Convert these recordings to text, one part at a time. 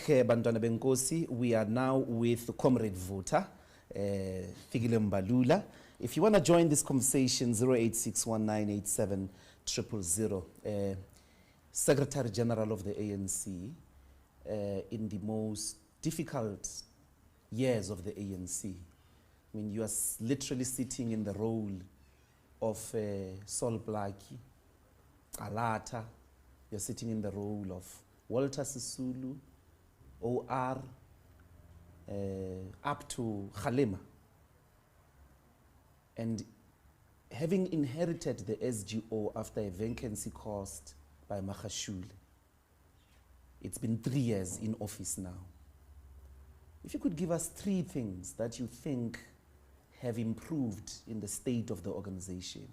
Bantwana Benkosi. We are now with Comrade Voter, Fikile Mbalula. If you want to join this conversation, 0861987000. Secretary General of the ANC, in the most difficult years of the ANC. I mean, you are literally sitting in the role of Sol Blaki, Alata. You're sitting in the role of Walter Sisulu, OR, up to Khalema. And having inherited the SGO after a vacancy caused by Magashule, it's been 3 years in office now. If you could give us 3 things that you think have improved in the state of the organization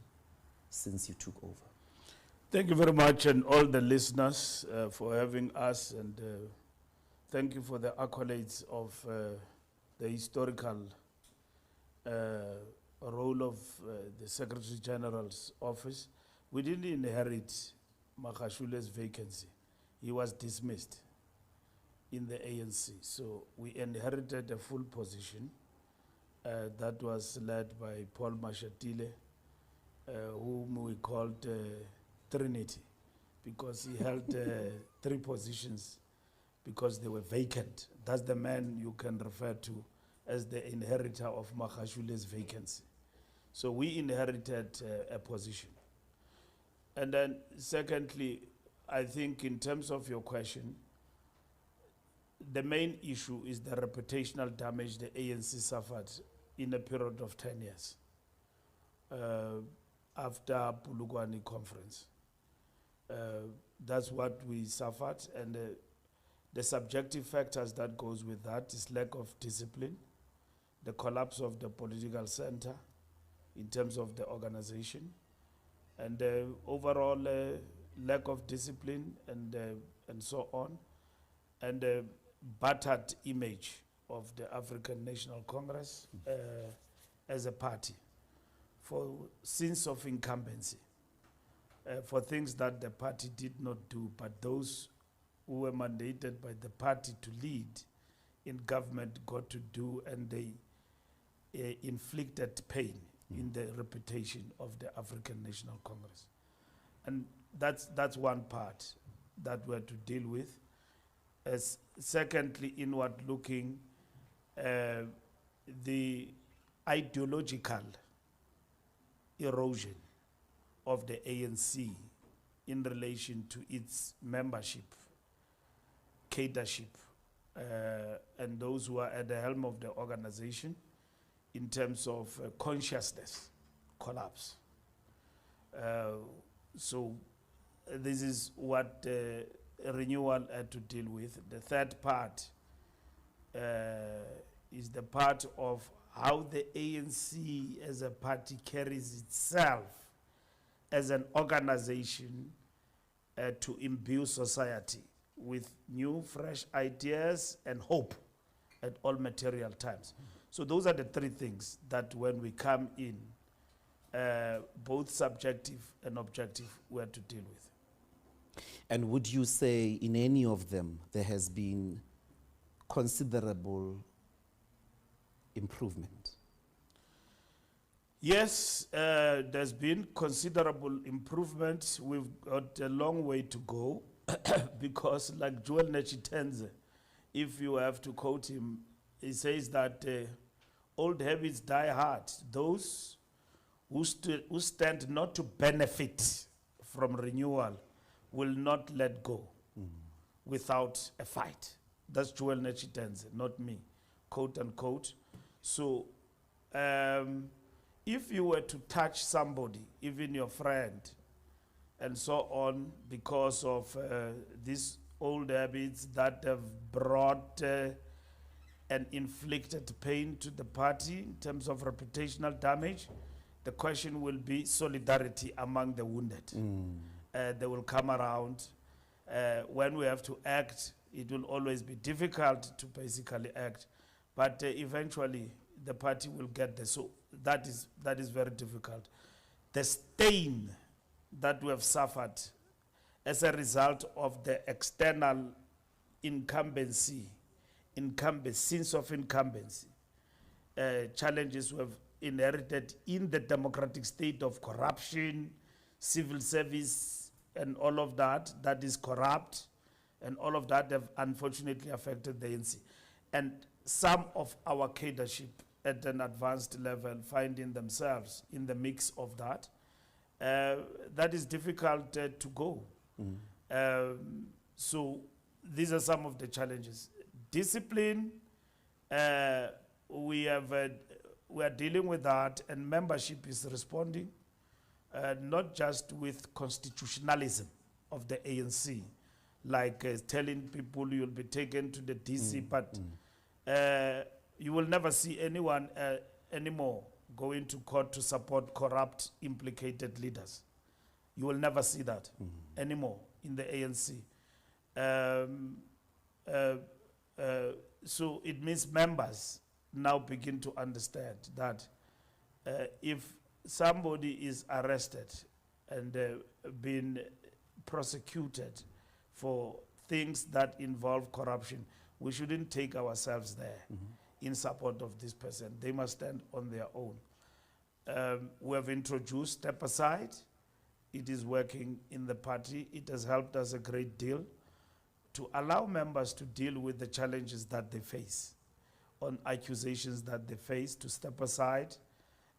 since you took over. Thank you very much, and all the listeners for having us, and thank you for the accolades of the historical role of the Secretary General's office. We didn't inherit Magashule's vacancy. He was dismissed in the ANC. So we inherited a full position that was led by Paul Mashatile, whom we called Trinity, because he held 3 positions because they were vacant. That's the man you can refer to as the inheritor of Magashule's vacancy. So we inherited a position. And then secondly, I think in terms of your question, the main issue is the reputational damage the ANC suffered in a period of 10 years after Pulugwani conference. That's what we suffered, and the subjective factors that goes with that is lack of discipline, the collapse of the political center in terms of the organization, and overall lack of discipline and so on, and the battered image of the African National Congress as a party for sins of incumbency, for things that the party did not do, but those who were mandated by the party to lead in government got to do, and they inflicted pain in the reputation of the African National Congress. And that's one part that we're to deal with. As secondly, inward looking, the ideological erosion of the ANC in relation to its membership, cadership, and those who are at the helm of the organization in terms of consciousness collapse. So this is what renewal had to deal with. The third part is the part of how the ANC as a party carries itself as an organization to imbue society with new, fresh ideas and hope at all material times. So those are the 3 things that when we come in, both subjective and objective, we have to deal with. And would you say in any of them there has been considerable improvement? Yes, there's been considerable improvement. We've got a long way to go because, like Joel Nechitenze, if you have to quote him, he says that old habits die hard. Those who stand not to benefit from renewal will not let go without a fight. That's Joel Nechitenze, not me, quote unquote. So if you were to touch somebody, even your friend, and so on, because of these old habits that have brought and inflicted pain to the party in terms of reputational damage, the question will be solidarity among the wounded. They will come around. When we have to act, it will always be difficult to basically act, but eventually the party will get there. So that is very difficult. The stain that we have suffered as a result of the external incumbency, sense of incumbency, challenges we have inherited in the democratic state of corruption, civil service, and all of that is corrupt, and all of that have unfortunately affected the ANC. And some of our cadreship at an advanced level finding themselves in the mix of that, that is difficult to go. So these are some of the challenges. Discipline, we are dealing with that, and membership is responding, not just with constitutionalism of the ANC, like telling people you'll be taken to the DC, but you will never see anyone anymore going to court to support corrupt, implicated leaders. You will never see that anymore in the ANC. So it means members now begin to understand that if somebody is arrested and been prosecuted for things that involve corruption, we shouldn't take ourselves there in support of this person. They must stand on their own. We have introduced Step Aside. It is working in the party. It has helped us a great deal to allow members to deal with the challenges that they face, on accusations that they face, to step aside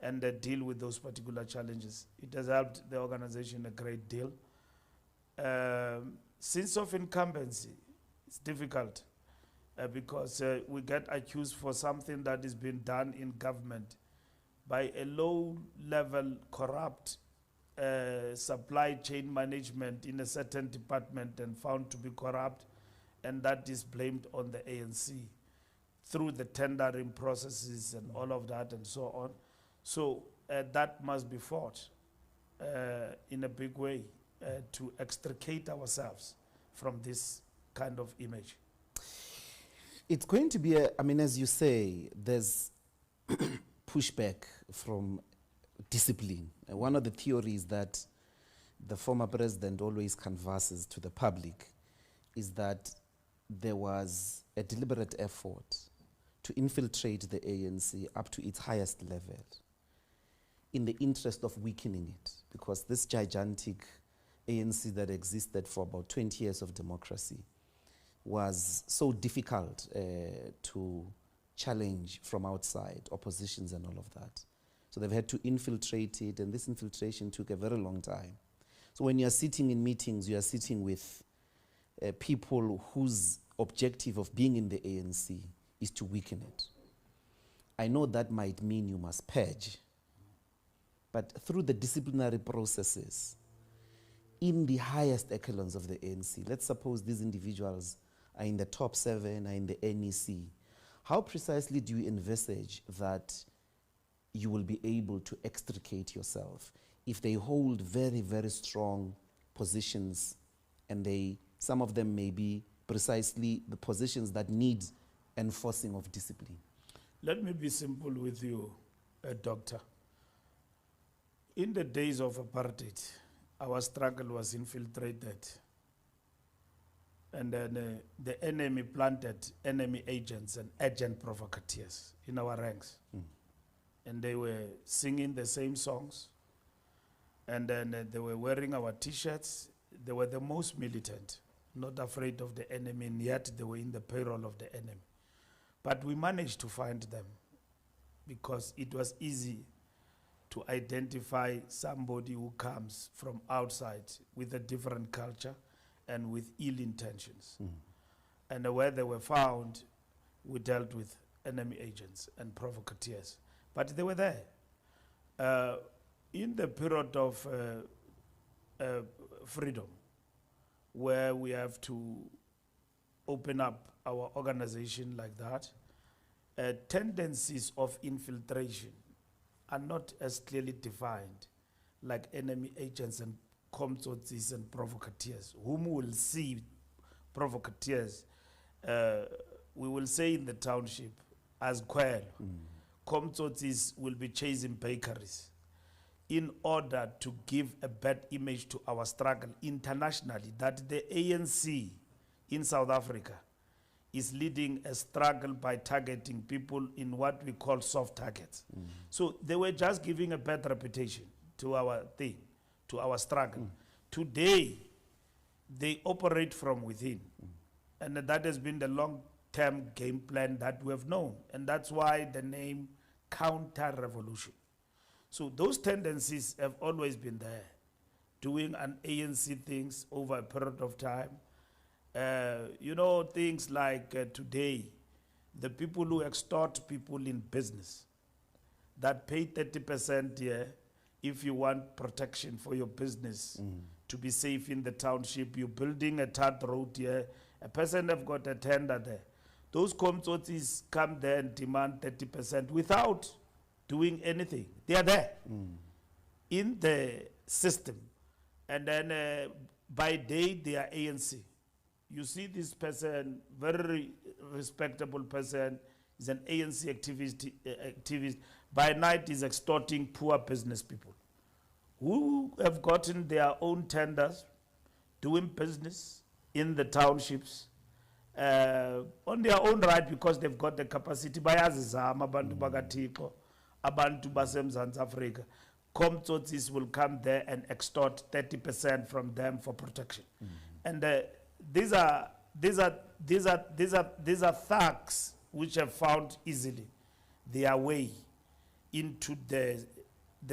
and deal with those particular challenges. It has helped the organization a great deal. Sense of incumbency, it's difficult because we get accused for something that is being done in government by a low-level corrupt supply chain management in a certain department and found to be corrupt, and that is blamed on the ANC through the tendering processes and all of that and so on. So that must be fought in a big way to extricate ourselves from this kind of image. It's going to be, as you say, there's pushback from discipline. One of the theories that the former president always canvasses to the public is that there was a deliberate effort to infiltrate the ANC up to its highest level in the interest of weakening it, because this gigantic ANC that existed for about 20 years of democracy was so difficult to challenge from outside, oppositions and all of that. So they've had to infiltrate it, and this infiltration took a very long time. So when you're sitting in meetings, you are sitting with people whose objective of being in the ANC is to weaken it. I know that might mean you must purge, but through the disciplinary processes, in the highest echelons of the ANC, let's suppose these individuals are in the top 7, are in the NEC, how precisely do you envisage that you will be able to extricate yourself if they hold very, very strong positions, and some of them may be precisely the positions that need enforcing of discipline? Let me be simple with you, Doctor. In the days of apartheid, our struggle was infiltrated, and then the enemy planted enemy agents and agent provocateurs in our ranks. And they were singing the same songs, and then they were wearing our t-shirts. They were the most militant, not afraid of the enemy, and yet they were in the payroll of the enemy. But we managed to find them because it was easy to identify somebody who comes from outside with a different culture and with ill intentions. And where they were found, we dealt with enemy agents and provocateurs. But they were there. In the period of freedom, where we have to open up our organization like that, tendencies of infiltration are not as clearly defined like enemy agents and comtsotsis and provocateurs, whom we will see provocateurs, we will say in the township, as Kwel. Comtsotsis will be chasing bakeries in order to give a bad image to our struggle internationally, that the ANC in South Africa is leading a struggle by targeting people in what we call soft targets. So they were just giving a bad reputation to our thing, to our struggle. Today, they operate from within. And that has been the long-term game plan that we have known. And that's why the name counter-revolution. So those tendencies have always been there, doing an ANC things over a period of time. You know, things like today, the people who extort people in business, that pay 30% here if you want protection for your business to be safe in the township. You're building a third road here, a person have got a tender there. Those comtsotis come there and demand 30% without doing anything. They are there in the system. And then by day, they are ANC. You see this person, very respectable person, is an ANC activist. By night, is extorting poor business people who have gotten their own tenders, doing business in the townships on their own right because they've got the capacity. Bayazizama abantu bakaThixo, abantu baseMzantsi Afrika. Comtsotis will come there and extort 30% from them for protection. And these are thugs which have found easily their way into the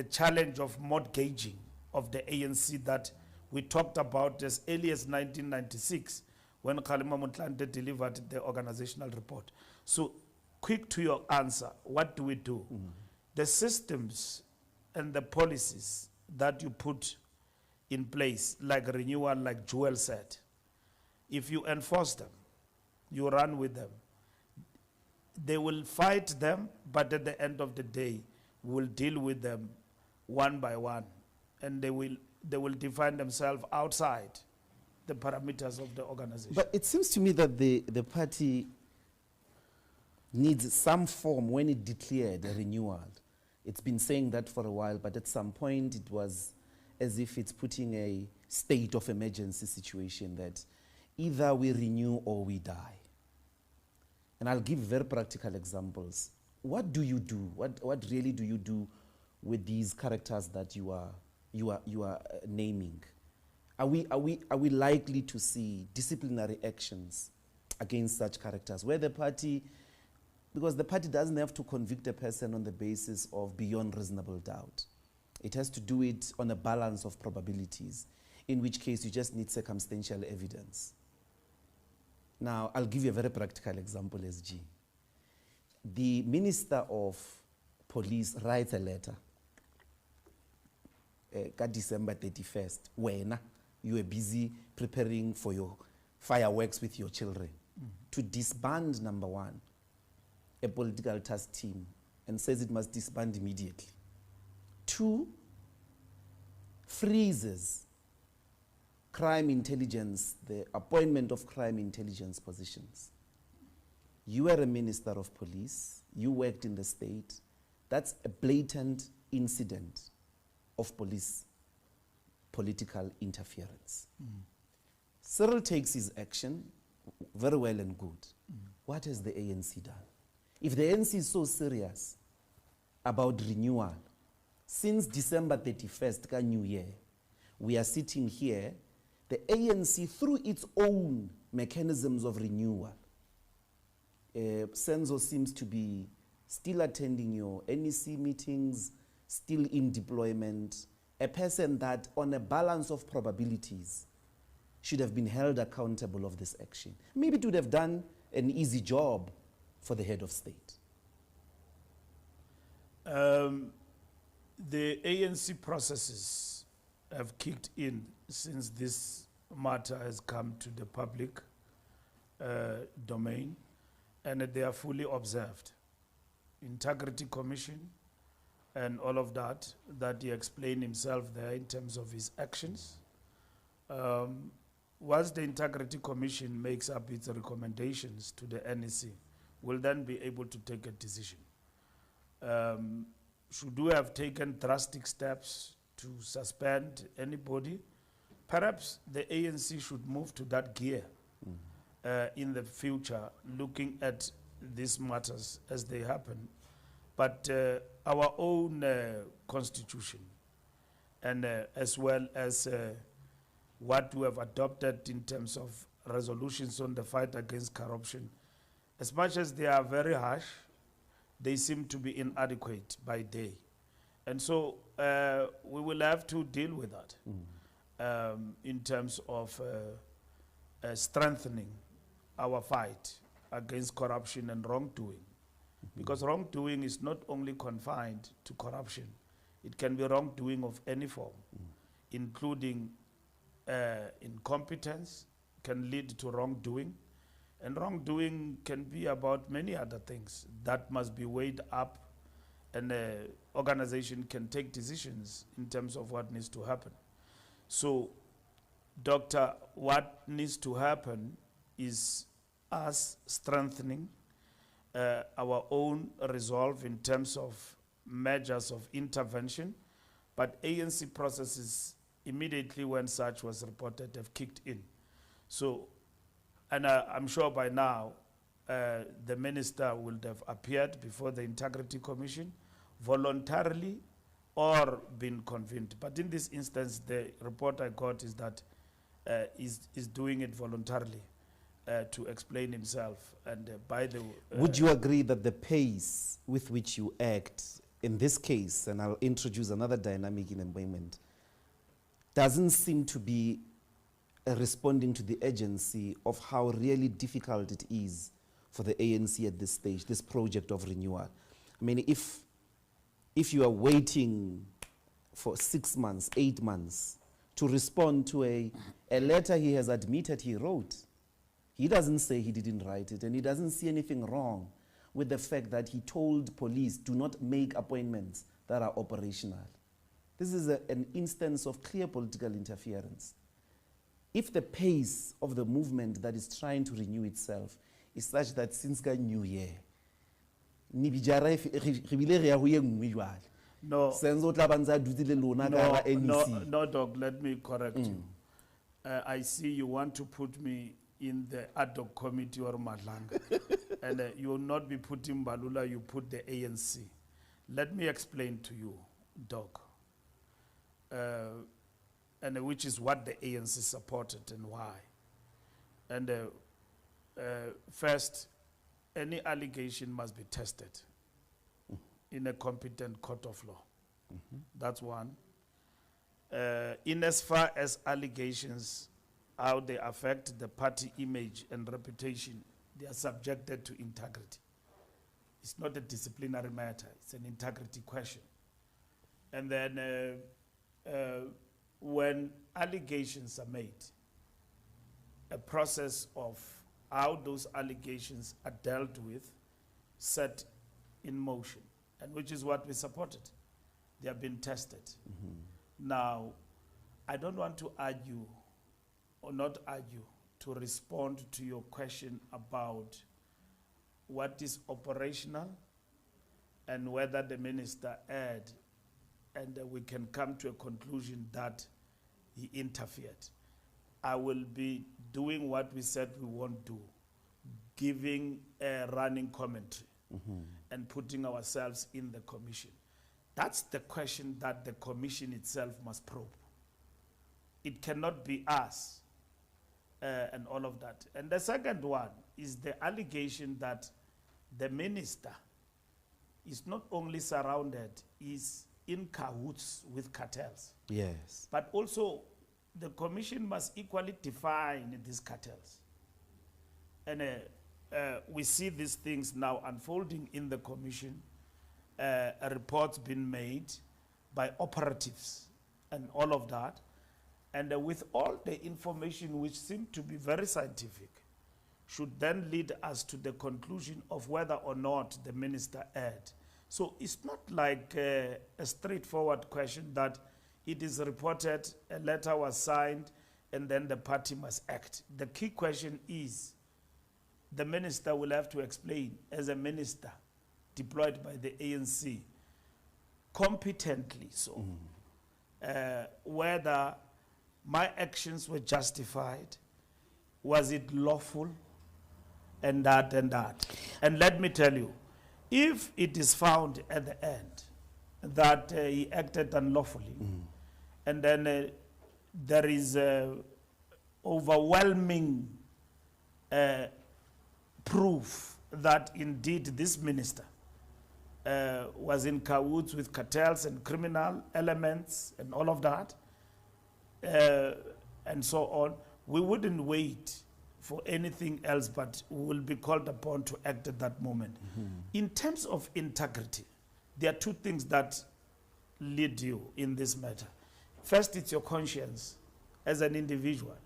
challenge of mortgaging of the ANC that we talked about as early as 1996 when Kgalema Motlanthe delivered the organizational report. So quick to your answer, what do we do? The systems and the policies that you put in place, like renewal, like Joel said, if you enforce them, you run with them, they will fight them, but at the end of the day, we'll deal with them one by one, and they will define themselves outside the parameters of the organization. But it seems to me that the party needs some form when it declared a renewal. It's been saying that for a while, but at some point it was as if it's putting a state of emergency situation that either we renew or we die. And I'll give very practical examples. What do you do? What really do you do with these characters that you are naming? Are we likely to see disciplinary actions against such characters where the party, because the party doesn't have to convict a person on the basis of beyond reasonable doubt. It has to do it on a balance of probabilities, in which case you just need circumstantial evidence. Now, I'll give you a very practical example, SG. The Minister of Police writes a letter, December 31st, when you were busy preparing for your fireworks with your children, to disband, number one, a political task team, and says it must disband immediately. 2, freezes crime intelligence, the appointment of crime intelligence positions. You are a minister of police, you worked in the state. That's a blatant incident of police political interference. Cyril takes his action, very well and good. What has the ANC done? If the ANC is so serious about renewal, since December 31st, New Year, we are sitting here, the ANC, through its own mechanisms of renewal, Senzo seems to be still attending your NEC meetings, still in deployment, a person that on a balance of probabilities should have been held accountable of this action. Maybe it would have done an easy job for the head of state. The ANC processes have kicked in since this matter has come to the public domain, and they are fully observed. Integrity Commission and all of that he explained himself there in terms of his actions. Once the Integrity Commission makes up its recommendations to the NEC, we'll then be able to take a decision. Should we have taken drastic steps to suspend anybody? Perhaps the ANC should move to that gear in the future, looking at these matters as they happen. But our own constitution, and as well as what we have adopted in terms of resolutions on the fight against corruption, as much as they are very harsh, they seem to be inadequate by day. And so we will have to deal with that in terms of strengthening our fight against corruption and wrongdoing. Because wrongdoing is not only confined to corruption, it can be wrongdoing of any form, including incompetence can lead to wrongdoing, and wrongdoing can be about many other things that must be weighed up, and an organization can take decisions in terms of what needs to happen. So, Doctor, what needs to happen is us strengthening our own resolve in terms of measures of intervention, but ANC processes immediately when such was reported have kicked in. So, and I'm sure by now the minister will have appeared before the Integrity Commission voluntarily or been convened. But in this instance, the report I got is that is doing it voluntarily to explain himself. And by the would you agree that the pace with which you act in this case, and I'll introduce another dynamic in employment, doesn't seem to be responding to the urgency of how really difficult it is for the ANC at this stage, this project of renewal? I mean, if you are waiting for 6 months, 8 months to respond to a letter he has admitted he wrote, he doesn't say he didn't write it, and he doesn't see anything wrong with the fact that he told police, do not make appointments that are operational. This is an instance of clear political interference. If the pace of the movement that is trying to renew itself is such that since the new year, no, no, Doc, let me correct you. I see you want to put me in the ad hoc committee or Madlanga. And you will not be putting Mbalula, you put the ANC. Let me explain to you, Doc, and which is what the ANC supported and why. And first, any allegation must be tested in a competent court of law. That's one. In as far as allegations, how they affect the party image and reputation, they are subjected to integrity. It's not a disciplinary matter, it's an integrity question. And then when allegations are made, a process of how those allegations are dealt with set in motion, and which is what we supported. They have been tested. Now, I don't want to argue or not argue to respond to your question about what is operational and whether the minister erred, and we can come to a conclusion that he interfered. I will be doing what we said we won't do, giving a running commentary and putting ourselves in the commission. That's the question that the commission itself must probe. It cannot be us and all of that. And the second one is the allegation that the minister is not only surrounded, is in cahoots with cartels. Yes. But also, the commission must equally define these cartels. And we see these things now unfolding in the commission, a report being made by operatives and all of that. And with all the information, which seemed to be very scientific, should then lead us to the conclusion of whether or not the minister erred. So it's not like a straightforward question that it is reported, a letter was signed, and then the party must act. The key question is, the minister will have to explain, as a minister deployed by the ANC, competently so, whether my actions were justified, was it lawful, and that and that. And let me tell you, if it is found at the end that he acted unlawfully, and then there is overwhelming proof that indeed this minister was in cahoots with cartels and criminal elements and all of that, and so on, we wouldn't wait for anything else, but we will be called upon to act at that moment. In terms of integrity, there are two things that lead you in this matter. First, it's your conscience as an individual,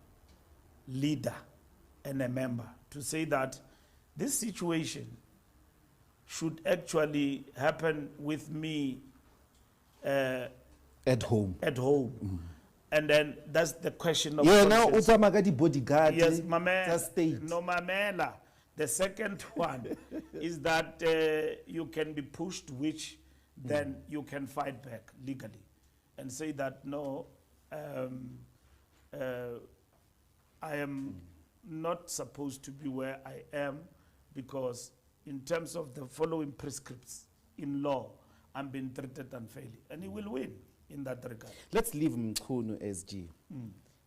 leader, and a member, to say that this situation should actually happen with me At home. at home. And then that's the question of Yeah, now conscience. utamagadi bodyguard. Yes, Just state. no mamela. The second one is that you can be pushed, which then you can fight back legally and say that no, I am not supposed to be where I am because in terms of the following prescripts in law, I'm being treated unfairly. And he will win in that regard. Let's leave Mkhunu SG.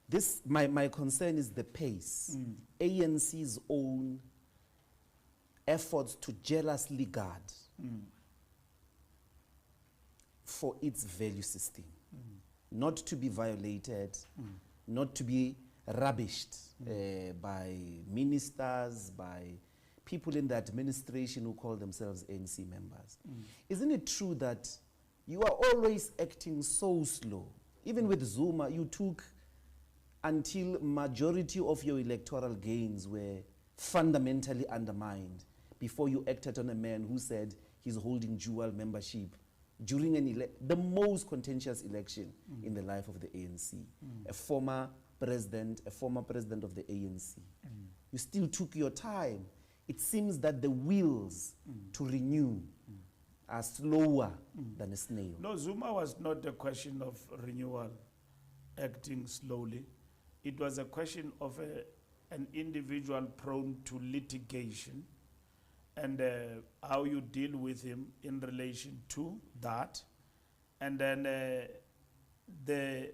This, my concern is the pace. ANC's own efforts to jealously guard for its value system, not to be violated, not to be rubbished by ministers, by people in the administration who call themselves ANC members. Isn't it true that you are always acting so slow? Even with Zuma, you took until majority of your electoral gains were fundamentally undermined before you acted on a man who said he's holding dual membership during the most contentious election in the life of the ANC. A former president of the ANC. You still took your time. It seems that the wheels to renew are slower than a snail. No, Zuma was not a question of renewal, acting slowly. It was a question of an individual prone to litigation and how you deal with him in relation to that. And then the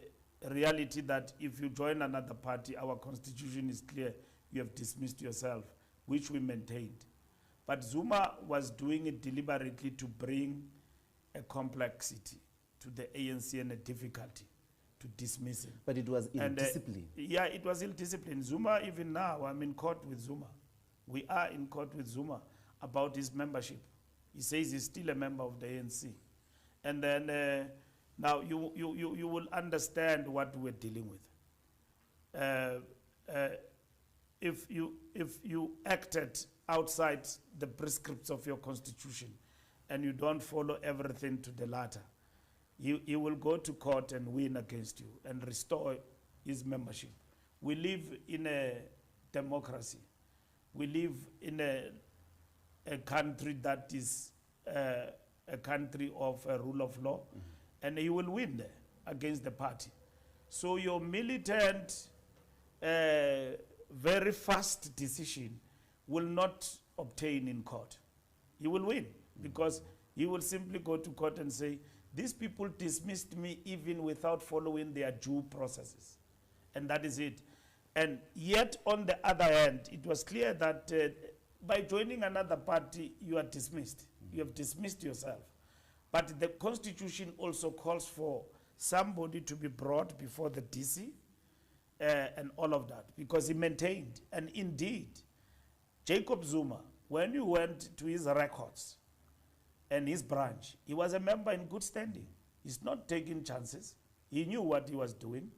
reality that if you join another party, our constitution is clear, you have dismissed yourself, which we maintained. But Zuma was doing it deliberately to bring a complexity to the ANC and a difficulty to dismiss him. But it was And, ill-discipline. yeah, it was ill-discipline. Zuma, even now, I'm in court with Zuma. We are in court with Zuma about his membership. He says he's still a member of the ANC. And then now you will understand what we're dealing with. If you acted outside the prescripts of your constitution and you don't follow everything to the latter, he will go to court and win against you and restore his membership. We live in a democracy. We live in a country that is a country of a rule of law, and he will win there against the party. So your militant, very fast decision will not obtain in court. He will win because he will simply go to court and say, these people dismissed me even without following their due processes. And that is it. And yet, on the other hand, it was clear that by joining another party, you are dismissed. You have dismissed yourself. But the constitution also calls for somebody to be brought before the DC and all of that, because he maintained. And indeed, Jacob Zuma, when you went to his records and his branch, he was a member in good standing. He's not taking chances. He knew what he was doing.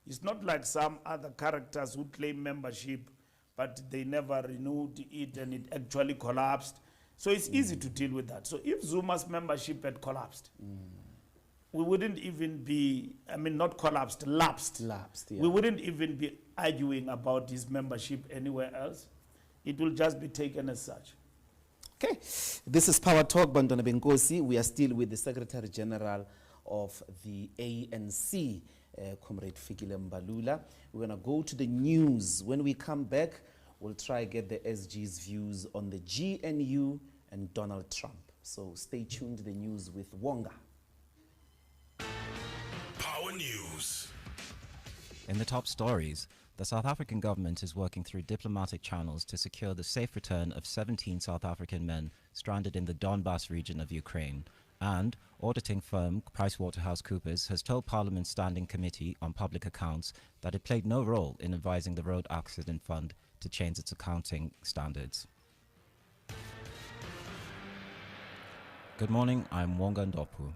It's not like some other characters who claim membership, but they never renewed it and it actually collapsed. So it's easy to deal with that. So if Zuma's membership had collapsed, we wouldn't even be, not collapsed, lapsed. Lapsed, yeah. We wouldn't even be arguing about his membership anywhere else. It will just be taken as such. Okay, this is Power Talk, Bantwana Benkosi. We are still with the Secretary General of the ANC, Comrade Fikile Mbalula. We're going to go to the news. When we come back, we'll try get the SG's views on the GNU and Donald Trump. So stay tuned to the news with Wonga. Power News. In the top stories, the South African government is working through diplomatic channels to secure the safe return of 17 South African men stranded in the Donbas region of Ukraine. And auditing firm PricewaterhouseCoopers has told Parliament's Standing Committee on Public Accounts that it played no role in advising the Road Accident Fund to change its accounting standards. Good morning, I'm Dr Ndlozi.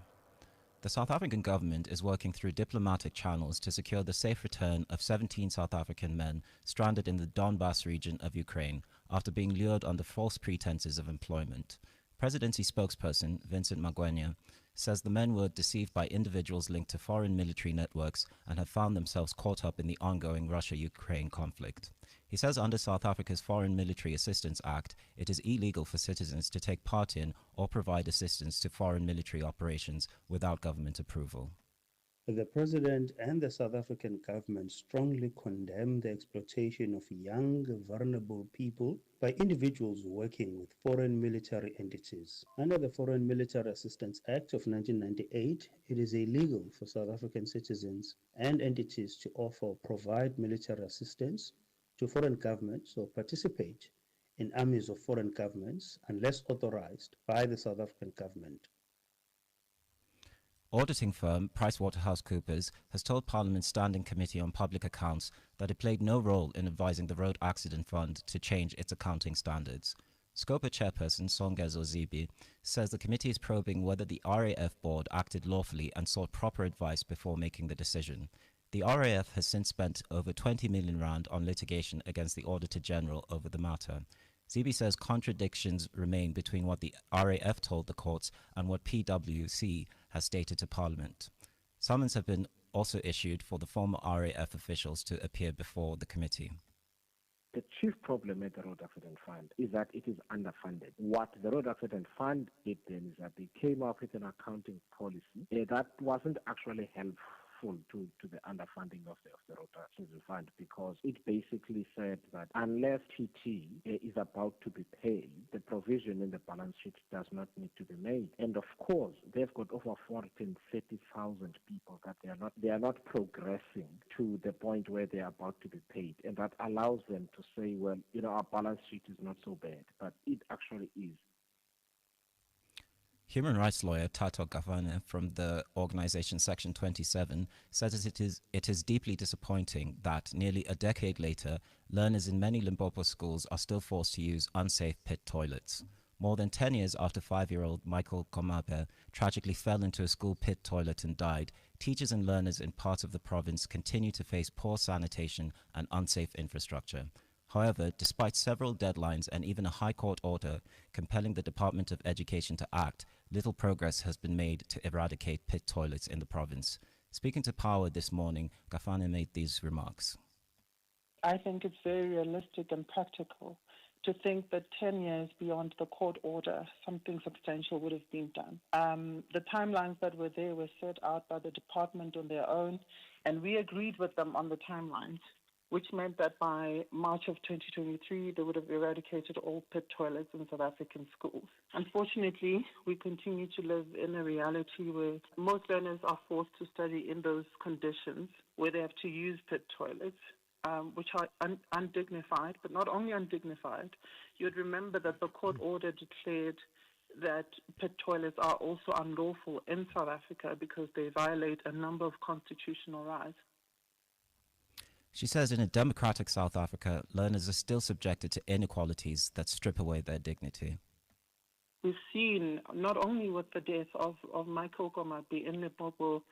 The South African government is working through diplomatic channels to secure the safe return of 17 South African men stranded in the Donbas region of Ukraine after being lured under false pretenses of employment. Presidency spokesperson Vincent Magwenya says the men were deceived by individuals linked to foreign military networks and have found themselves caught up in the ongoing Russia-Ukraine conflict. He says under South Africa's Foreign Military Assistance Act, it is illegal for citizens to take part in or provide assistance to foreign military operations without government approval. The President and the South African government strongly condemn the exploitation of young, vulnerable people by individuals working with foreign military entities. Under the Foreign Military Assistance Act of 1998, it is illegal for South African citizens and entities to offer or provide military assistance to foreign governments or participate in armies of foreign governments unless authorized by the South African government. Auditing firm PricewaterhouseCoopers has told Parliament's Standing Committee on Public Accounts that it played no role in advising the Road Accident Fund to change its accounting standards. SCOPA chairperson Songezo Zibi says the committee is probing whether the RAF board acted lawfully and sought proper advice before making the decision. The RAF has since spent over 20 million rand on litigation against the Auditor General over the matter. Zibi says contradictions remain between what the RAF told the courts and what PwC has stated to Parliament. Summons have been also issued for the former RAF officials to appear before the committee. The chief problem at the Road Accident Fund is that it is underfunded. What the Road Accident Fund did then is that they came up with an accounting policy that wasn't actually helpful to the underfunding of the Road Accident Fund, because it basically said that unless TT is about to be paid, the provision in the balance sheet does not need to be made. And of course, they've got over 430,000 people that they are not progressing to the point where they are about to be paid, and that allows them to say, well, our balance sheet is not so bad, but it actually is. Human rights lawyer Tato Gavane from the organization Section 27 says it is deeply disappointing that nearly a decade later, learners in many Limpopo schools are still forced to use unsafe pit toilets. More than 10 years after 5-year-old Michael Komape tragically fell into a school pit toilet and died, teachers and learners in parts of the province continue to face poor sanitation and unsafe infrastructure. However, despite several deadlines and even a High Court order compelling the Department of Education to act, little progress has been made to eradicate pit toilets in the province. Speaking to Power this morning, Gafane made these remarks. I think it's very realistic and practical to think that 10 years beyond the court order, something substantial would have been done. The timelines that were there were set out by the department on their own, and we agreed with them on the timelines, which meant that by March of 2023, they would have eradicated all pit toilets in South African schools. Unfortunately, we continue to live in a reality where most learners are forced to study in those conditions where they have to use pit toilets, which are undignified, but not only undignified. You would remember that the court order declared that pit toilets are also unlawful in South Africa because they violate a number of constitutional rights. She says in a democratic South Africa, learners are still subjected to inequalities that strip away their dignity. We've seen, not only with the death of Michael Komape in Limpopo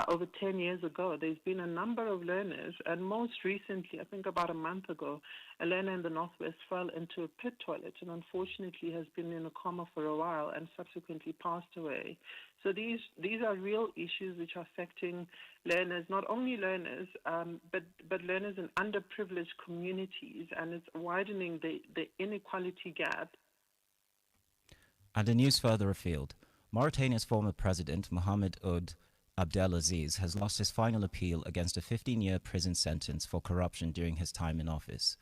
over 10 years ago, there's been a number of learners, and most recently, I think about a month ago, a learner in the Northwest fell into a pit toilet and unfortunately has been in a coma for a while and subsequently passed away. So these are real issues which are affecting learners, not only learners, but learners in underprivileged communities, and it's widening the inequality gap. And in news further afield, Mauritania's former president, Mohamed Ould Abdelaziz, has lost his final appeal against a 15-year prison sentence for corruption during his time in office.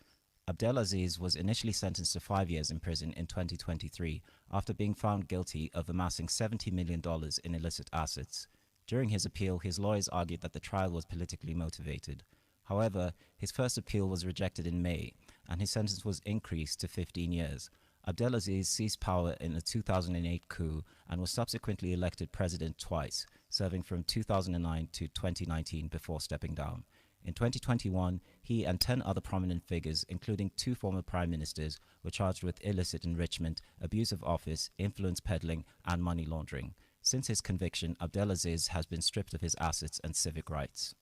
Abdelaziz was initially sentenced to 5 years in prison in 2023 after being found guilty of amassing $70 million in illicit assets. During his appeal, his lawyers argued that the trial was politically motivated. However, his first appeal was rejected in May, and his sentence was increased to 15 years. Abdelaziz seized power in a 2008 coup and was subsequently elected president twice, serving from 2009 to 2019 before stepping down. In 2021, he and 10 other prominent figures, including 2 former prime ministers, were charged with illicit enrichment, abuse of office, influence peddling, and money laundering. Since his conviction, Abdelaziz has been stripped of his assets and civic rights.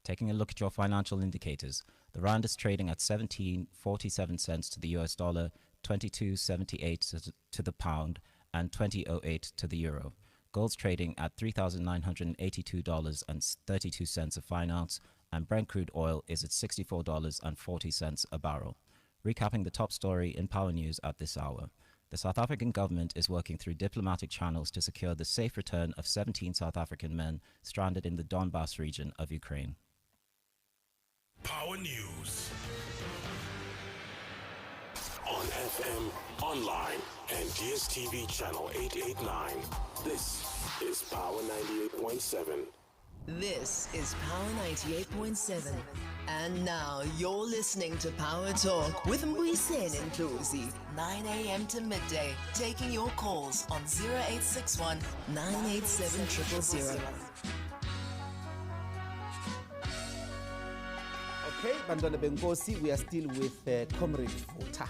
Taking a look at your financial indicators, the rand is trading at 17.47 cents to the US dollar, 22.78 to the pound, and 20.08 to the euro. Gold's trading at $3,982.32 a fine ounce, and Brent crude oil is at $64.40 a barrel. Recapping the top story in Power News at this hour. The South African government is working through diplomatic channels to secure the safe return of 17 South African men stranded in the Donbas region of Ukraine. Power News. On FM, online, and DSTV channel 889. This is Power 98.7. This is Power 98.7. And now you're listening to Power Talk with Fikile Ndlozi, 9 a.m. to midday, taking your calls on 0861 987 000. Okay, Bantwana Benkosi, we are still with Comrade Vota,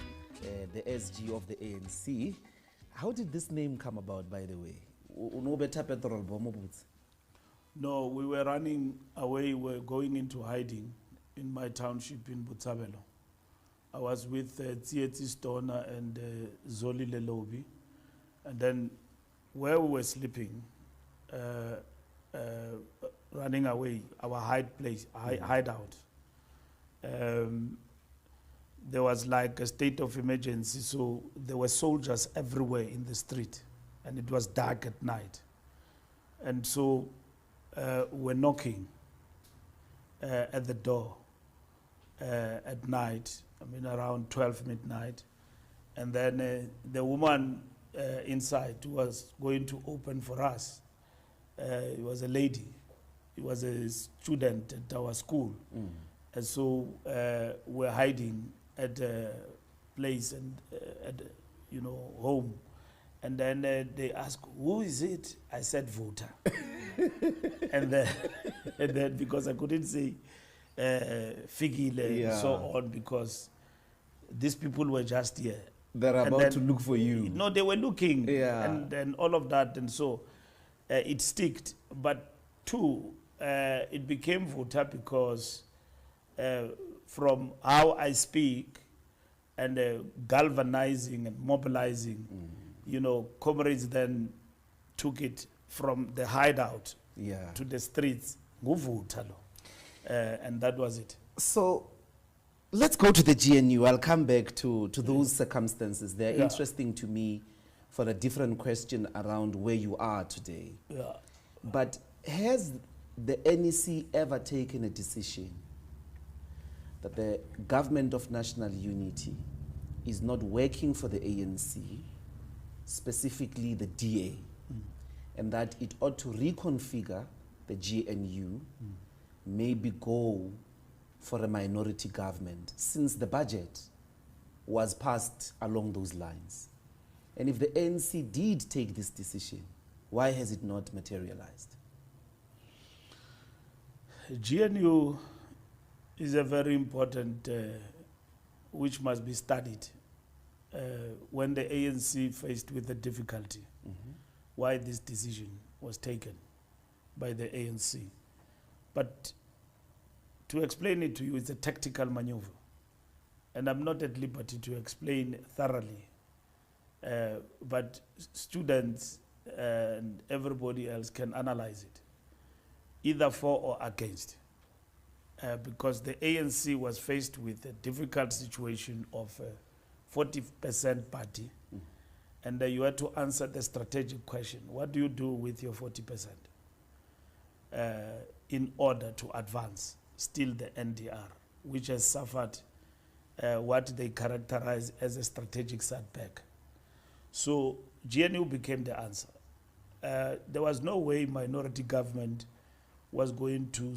the SG of the ANC. How did this name come about, by the way? No, we were running away, we were going into hiding in my township in Botshabelo. I was with Tsietsi Stoner and Zoli Lelobi. And then where we were sleeping, running away, our hideout, there was like a state of emergency, so there were soldiers everywhere in the street, and it was dark at night. And so we're knocking at the door at night, around 12 midnight, and then the woman inside was going to open for us. It was a lady. It was a student at our school. And so we're hiding at a place and at home. And then they asked, "Who is it?" I said, "Vota." and then because I couldn't say Fikile and so on, because these people were just here. They're about to look for you. No, they were looking, and all of that, and so it sticked. But two, it became Vota because from how I speak and galvanizing and mobilizing, comrades then took it from the hideout to the streets. And that was it. So let's go to the GNU. I'll come back to those circumstances. They're interesting to me for a different question around where you are today. Yeah. But has the NEC ever taken a decision that the government of national unity is not working for the ANC, specifically the DA, and that it ought to reconfigure the GNU, maybe go for a minority government, since the budget was passed along those lines? And if the ANC did take this decision, why has it not materialized? GNU is a very important, which must be studied when the ANC faced with the difficulty, why this decision was taken by the ANC. But to explain it to you, it's a tactical maneuver. And I'm not at liberty to explain thoroughly. But students and everybody else can analyze it, either for or against. Because the ANC was faced with a difficult situation of a 40% party, and you had to answer the strategic question: what do you do with your 40% in order to advance still the NDR, which has suffered what they characterize as a strategic setback. So GNU became the answer. There was no way minority government was going to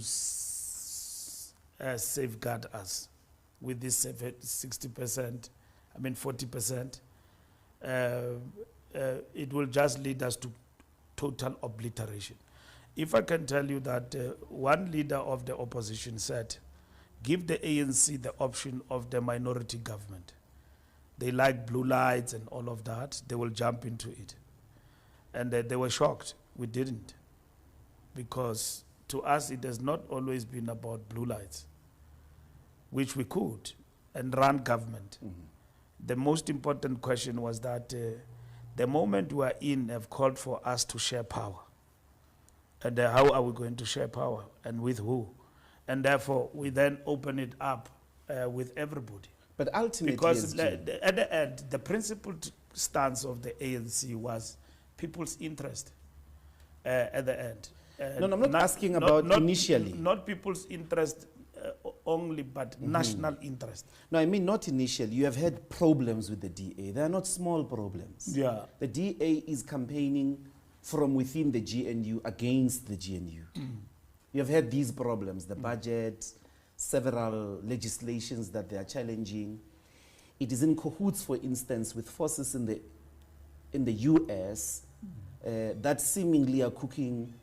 safeguard us with this 60%, 40%. It will just lead us to total obliteration. If I can tell you that one leader of the opposition said, give the ANC the option of the minority government. They like blue lights and all of that. They will jump into it. And they were shocked. We didn't. Because to us, it has not always been about blue lights, which we could, and run government. The most important question was that the moment we are in have called for us to share power. And how are we going to share power, and with who? And therefore, we then open it up with everybody. But ultimately, because at the end, the principled stance of the ANC was people's interest at the end. No, I'm not asking about initially. Not people's interest only, but national interest. No, I mean not initially. You have had problems with the DA. They are not small problems. Yeah. The DA is campaigning from within the GNU against the GNU. You have had these problems, the budget, several legislations that they are challenging. It is in cahoots, for instance, with forces in the US that seemingly are cooking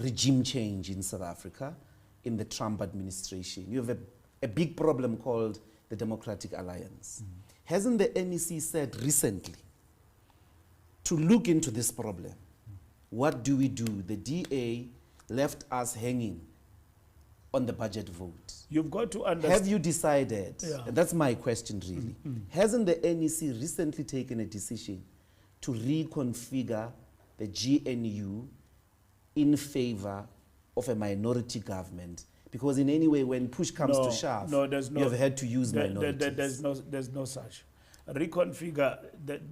regime change in South Africa in the Trump administration. You have a big problem called the Democratic Alliance. Hasn't the NEC said recently to look into this problem? What do we do? The DA left us hanging on the budget vote. You've got to understand. Have you decided? Yeah. And that's my question really. Hasn't the NEC recently taken a decision to reconfigure the GNU in favor of a minority government? Because in any way, when push comes to shove, you have had to use minorities. There's no such. Reconfigure,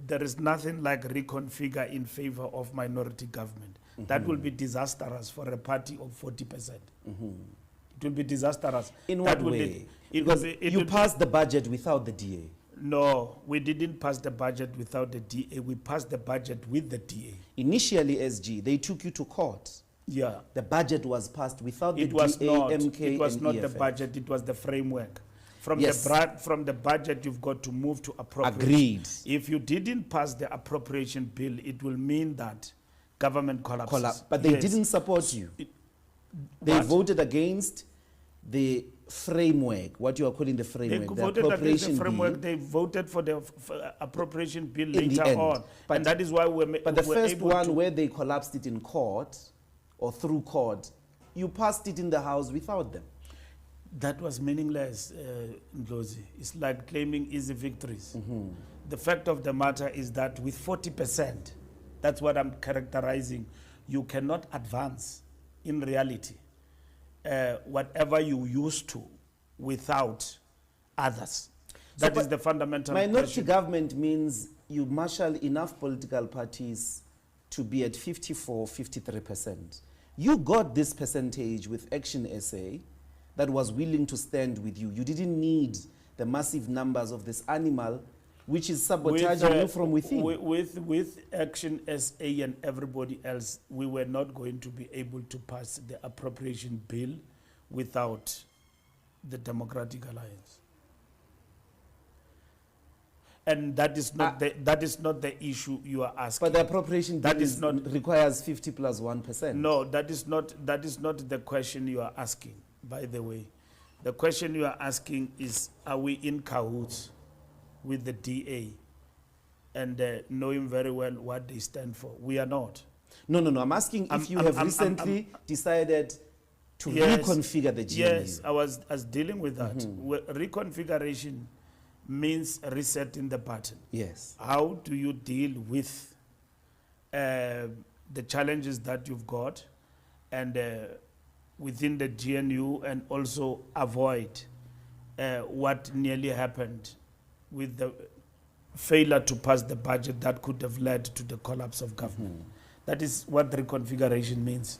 there is nothing like reconfigure in favor of minority government. That will be disastrous for a party of 40%. It will be disastrous. In what way? Because you passed the budget without the DA. No, we didn't pass the budget without the DA. We passed the budget with the DA. Initially, SG, they took you to court. Yeah. The budget was passed without the It was DA, not. MK, It was and not EFF. the budget. It was the framework. From Yes. from the budget, you've got to move to appropriation. Agreed. If you didn't pass the appropriation bill, it will mean that government collapses. But they Yes. didn't support you. They What? voted against the framework, what you are calling the They framework, the voted against appropriation the framework. bill. They voted for the appropriation bill In the later end. on. But- and that is why But the we're first able one to where they collapsed it in court or through court, you passed it in the House without them. That was meaningless, Ndlozi. It's like claiming easy victories. The fact of the matter is that with 40%, that's what I'm characterizing, you cannot advance in reality whatever you used to without others. That is the fundamental Minority question. government means you marshal enough political parties to be at 54, 53%. You got this percentage with Action SA that was willing to stand with you. You didn't need the massive numbers of this animal which is sabotaging you from within. With Action SA and everybody else, we were not going to be able to pass the appropriation bill without the Democratic Alliance. And that is not the issue you are asking. But the appropriation bill That is not- requires 50 plus 1%. No, that is not the question you are asking, by the way. The question you are asking is, are we in cahoots with the DA and knowing very well what they stand for? We are not. No. I'm asking if you have recently decided to reconfigure the GNU. Yes, I was dealing with that. Reconfiguration means resetting the button. Yes. How do you deal with the challenges that you've got and within the GNU, and also avoid what nearly happened with the failure to pass the budget that could have led to the collapse of government. That is what reconfiguration means.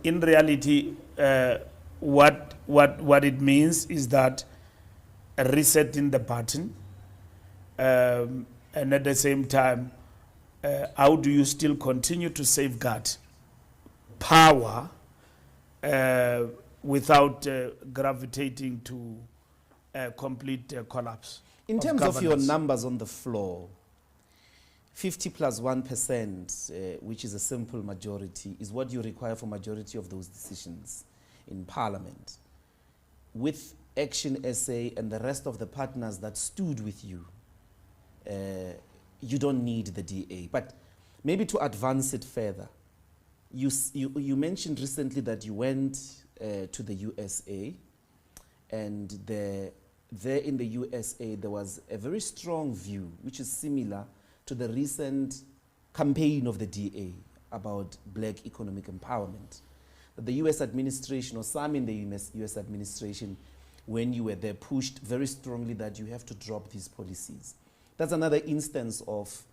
In reality, what it means is that resetting the button, and at the same time, how do you still continue to safeguard power without gravitating to complete collapse? In terms of your numbers on the floor, 50 plus 1%, which is a simple majority, is what you require for majority of those decisions in Parliament. With Action SA and the rest of the partners that stood with you, you don't need the DA. But maybe to advance it further, you mentioned recently that you went to the USA, and there in the USA there was a very strong view, which is similar to the recent campaign of the DA about black economic empowerment. The US administration, or some in the US administration, when you were there, pushed very strongly that you have to drop these policies. That's another instance of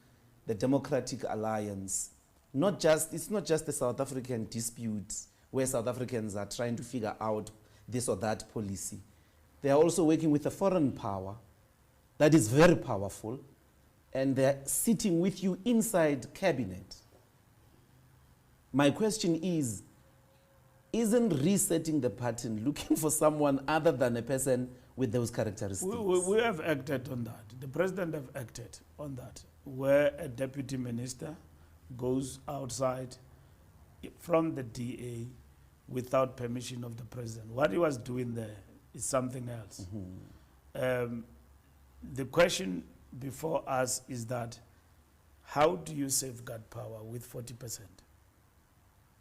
the Democratic Alliance. It's not just a South African dispute where South Africans are trying to figure out this or that policy. They are also working with a foreign power that is very powerful, and they're sitting with you inside cabinet. My question is, isn't resetting the button looking for someone other than a person with those characteristics? We have acted on that. The president have acted on that, where a deputy minister goes outside from the DA without permission of the president. What he was doing there is something else. The question before us is that, how do you safeguard power with 40%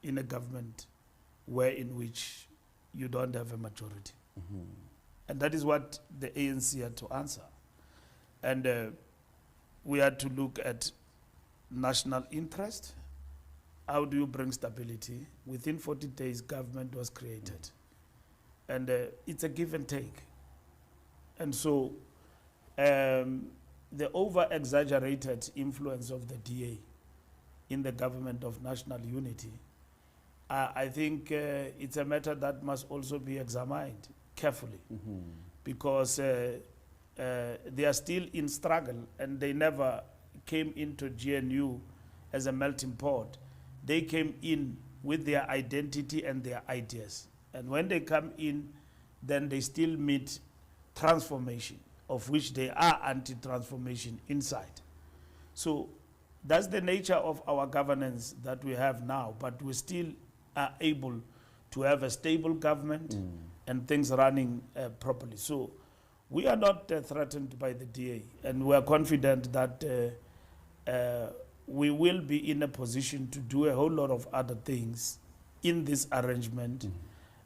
in a government in which you don't have a majority? And that is what the ANC had to answer. And we had to look at national interest. How do you bring stability? Within 40 days, government was created. And it's a give and take. And so the over-exaggerated influence of the DA in the government of national unity, I think it's a matter that must also be examined carefully, because they are still in struggle, and they never came into GNU as a melting pot. They came in with their identity and their ideas. And when they come in, then they still meet transformation, of which they are anti-transformation inside. So that's the nature of our governance that we have now, but we still are able to have a stable government and things running properly. So we are not threatened by the DA, and we are confident that we will be in a position to do a whole lot of other things in this arrangement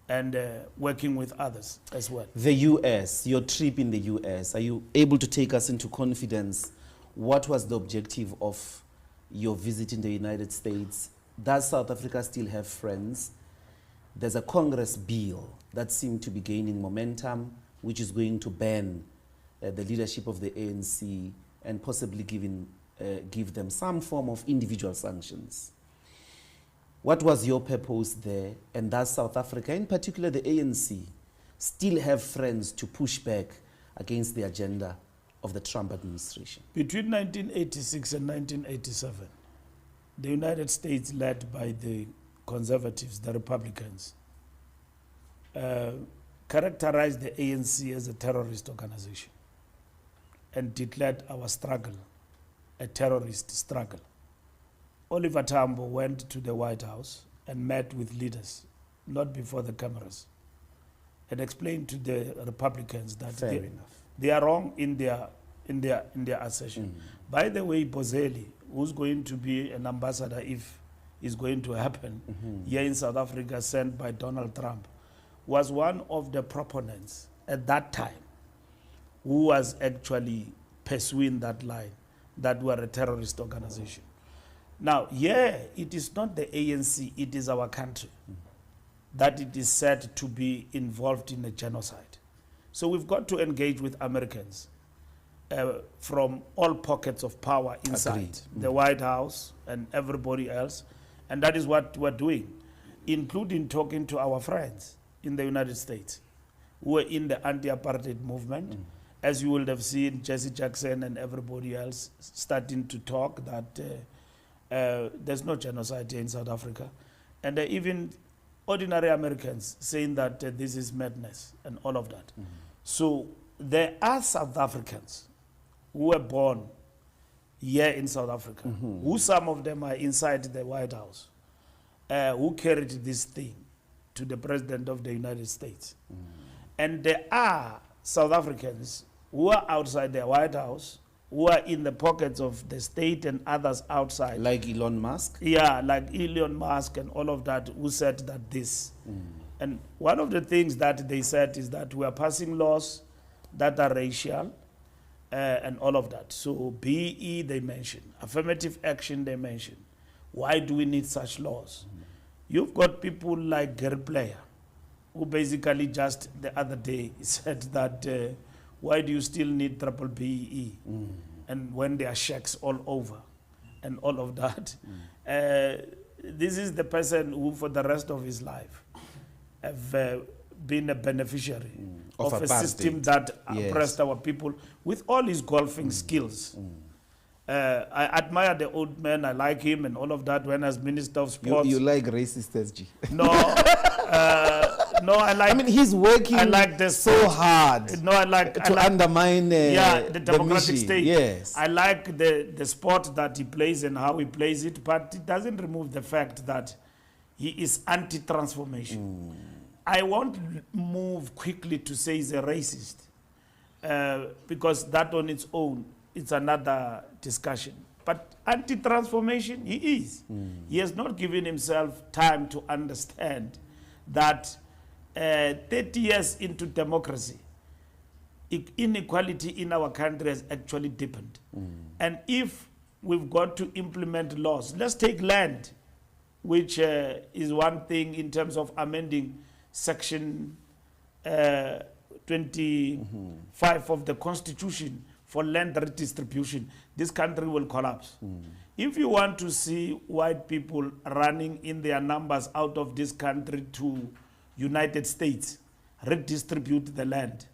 and working with others as well. The US, your trip in the US, are you able to take us into confidence? What was the objective of your visit in the United States? Does South Africa still have friends? There's a Congress bill that seemed to be gaining momentum, which is going to ban the leadership of the ANC and possibly give them some form of individual sanctions. What was your purpose there? And does South Africa, in particular the ANC, still have friends to push back against the agenda of the Trump administration? Between 1986 and 1987, the United States, led by the conservatives, the Republicans, characterized the ANC as a terrorist organization and declared our struggle a terrorist struggle. Oliver Tambo went to the White House and met with leaders, not before the cameras, and explained to the Republicans that they are wrong in their assertion. By the way, Bozeli, who's going to be an ambassador if it's going to happen here in South Africa, sent by Donald Trump, was one of the proponents at that time who was actually pursuing that line, that we're a terrorist organization. Now, it is not the ANC, it is our country that it is said to be involved in a genocide. So we've got to engage with Americans from all pockets of power inside the White House and everybody else, and that is what we're doing, including talking to our friends in the United States who are in the anti-apartheid movement as you would have seen Jesse Jackson and everybody else starting to talk that there's no genocide here in South Africa. And even ordinary Americans saying that this is madness and all of that. So there are South Africans who were born here in South Africa, who some of them are inside the White House, who carried this thing to the President of the United States. And there are South Africans who are outside the White House, who are in the pockets of the state and others outside. Like Elon Musk? Yeah, like Elon Musk and all of that, who said that this. And one of the things that they said is that we are passing laws that are racial and all of that. So BE they mentioned, affirmative action they mentioned. Why do we need such laws? You've got people like Gary Player, who basically just the other day said that why do you still need triple BE? And when there are checks all over and all of that. This is the person who for the rest of his life have been a beneficiary of a system that oppressed our people with all his golfing skills. I admire the old man, I like him and all of that when as Minister of Sports. You like racist SG? No, no, I like. I mean, he's working I like the so hard. No, I like to undermine the democratic state. Yes, I like the sport that he plays and how he plays it, but it doesn't remove the fact that he is anti-transformation. I won't move quickly to say he's a racist because that on its own, it's another discussion. But anti-transformation, he is. He has not given himself time to understand that 30 years into democracy, inequality in our country has actually deepened. And if we've got to implement laws, let's take land, which is one thing in terms of amending Section 25 of the Constitution for land redistribution. This country will collapse. If you want to see white people running in their numbers out of this country to United States, redistribute the land.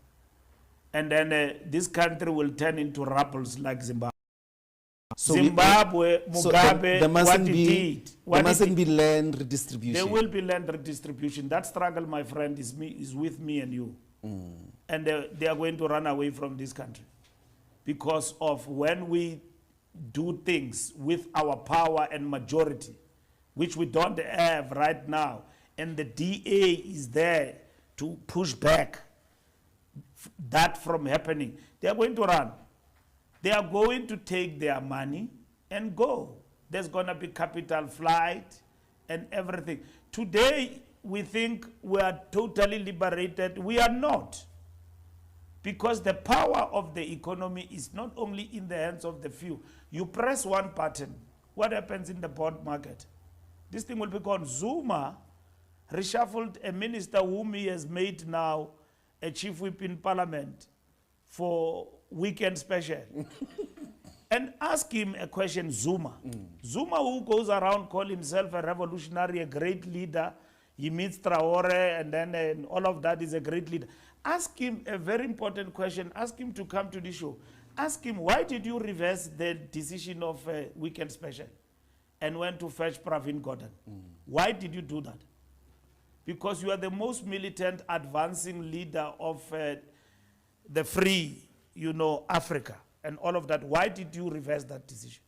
And then this country will turn into rapples like Zimbabwe. So Zimbabwe, Mugabe, there mustn't be land redistribution. There will be land redistribution. That struggle, my friend, is with me and you. And they are going to run away from this country. Because of when we do things with our power and majority, which we don't have right now, and the DA is there to push back that from happening, they are going to run. They are going to take their money and go. There's going to be capital flight and everything. Today, we think we are totally liberated. We are not. Because the power of the economy is not only in the hands of the few. You press one button, what happens in the bond market? This thing will be gone. Zuma reshuffled a minister whom he has made now a chief whip in parliament for weekend special. And ask him a question, Zuma. Zuma, who goes around, call himself a revolutionary, a great leader. He meets Traore and then and all of that, is a great leader. Ask him a very important question. Ask him to come to the show. Ask him, why did you reverse the decision of weekend special and went to fetch Pravin Gordhan? Why did you do that? Because you are the most militant, advancing leader of the free, Africa and all of that. Why did you reverse that decision?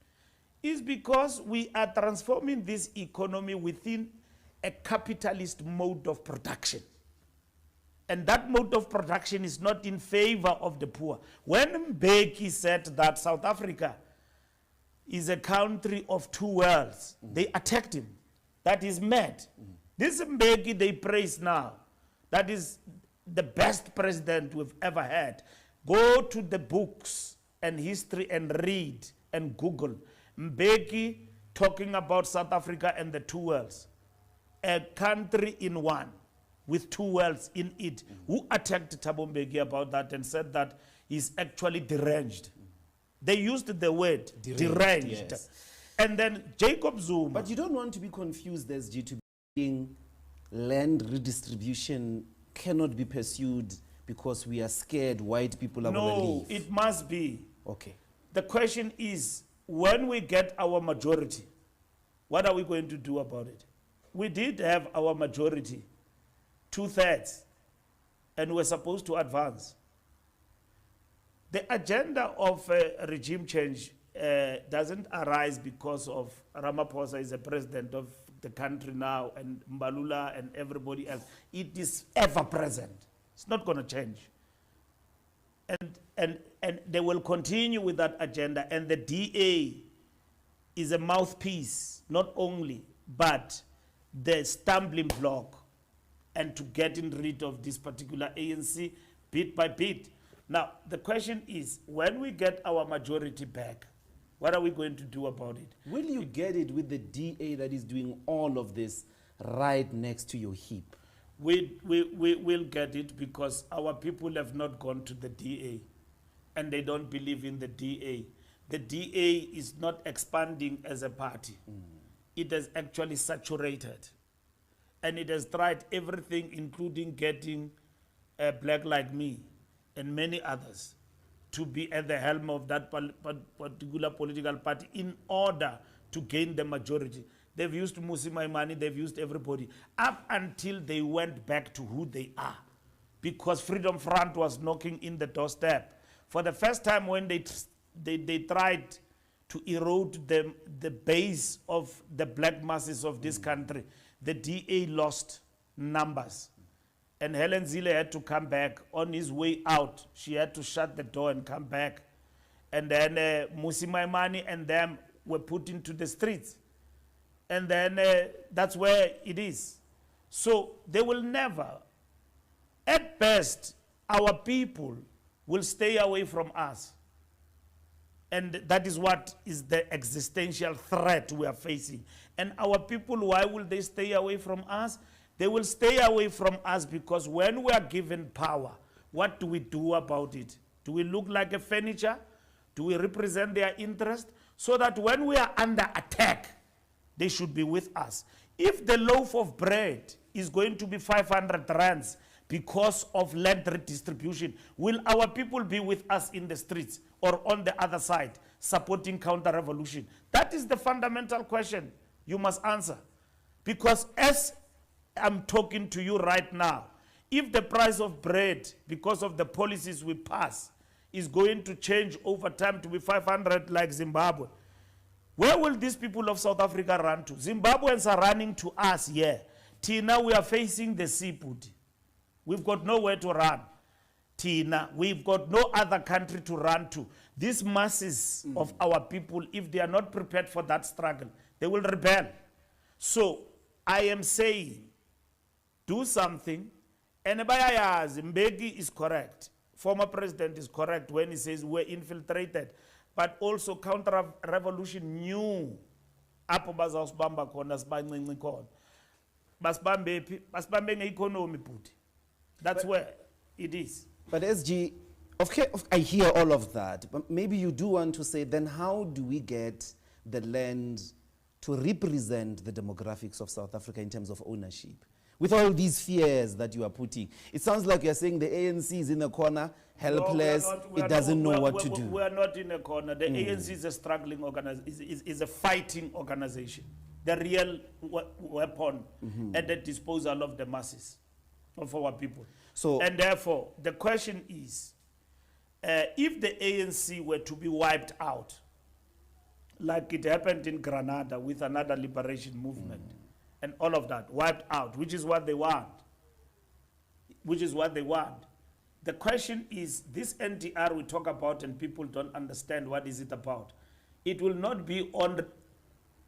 It's because we are transforming this economy within a capitalist mode of production. And that mode of production is not in favor of the poor. When Mbeki said that South Africa is a country of two worlds, they attacked him. That is mad. This Mbeki they praise now. That is the best president we've ever had. Go to the books and history and read and Google. Mbeki talking about South Africa and the two worlds. A country in one, with two worlds in it. Who attacked Thabo Mbeki about that and said that he's actually deranged. They used the word deranged. Yes. And then Jacob Zuma. But you don't want to be confused as due to being land redistribution cannot be pursued because we are scared white people are going to No, leave? it must be. Okay. The question is, when we get our majority, what are we going to do about it? We did have our majority, 2/3, and we're supposed to advance. The agenda of regime change doesn't arise because of Ramaphosa is the president of the country now and Mbalula and everybody else. It is ever present. It's not going to change. And they will continue with that agenda, and the DA is a mouthpiece, not only, but the stumbling block and to getting rid of this particular ANC bit by bit. Now, the question is, when we get our majority back, what are we going to do about it? Will you get it with the DA that is doing all of this right next to your hip? We will get it because our people have not gone to the DA and they don't believe in the DA. The DA is not expanding as a party. It has actually saturated. And it has tried everything, including getting a black like me and many others to be at the helm of that particular political party in order to gain the majority. They've used Musi Maimani, they've used everybody, up until they went back to who they are. Because Freedom Front was knocking in the doorstep. For the first time when they tried to erode the base of the black masses of this country, the DA lost numbers. And Helen Zille had to come back. On his way out, she had to shut the door and come back. And then Musi Maimani and them were put into the streets. And then that's where it is. So they will never, at best, our people will stay away from us. And that is what is the existential threat we are facing. And our people, why will they stay away from us? They will stay away from us because when we are given power, what do we do about it? Do we look like a furniture? Do we represent their interest? So that when we are under attack, they should be with us. If the loaf of bread is going to be 500 rands because of land redistribution, will our people be with us in the streets or on the other side supporting counter-revolution? That is the fundamental question you must answer. Because as I'm talking to you right now, if the price of bread, because of the policies we pass, is going to change over time to be 500 like Zimbabwe, where will these people of South Africa run to? Zimbabweans are running to us here. Tina, we are facing the seaport. We've got nowhere to run. Tina, we've got no other country to run to. These masses of our people, if they are not prepared for that struggle, they will rebel. So I am saying, do something. And Bayayazi, Mbeki is correct. Former president is correct when he says we're infiltrated. But also counter-revolution knew apho bazawusibamba khona sibancinci khona. Basibambe phi? Basibambe nge-economy bhuti. That's where it is. But SG, I hear all of that, but maybe you do want to say, then how do we get the land to represent the demographics of South Africa in terms of ownership? With all these fears that you are putting, it sounds like you're saying the ANC is in a corner, helpless, it doesn't know what to do. We are not in a corner. The ANC is a struggling organization, is a fighting organization. The real weapon at the disposal of the masses, of our people. So, and therefore, the question is, if the ANC were to be wiped out, like it happened in Grenada with another liberation movement, and all of that, wiped out, which is what they want. Which is what they want. The question is, this NTR we talk about and people don't understand what is it about. It will not be on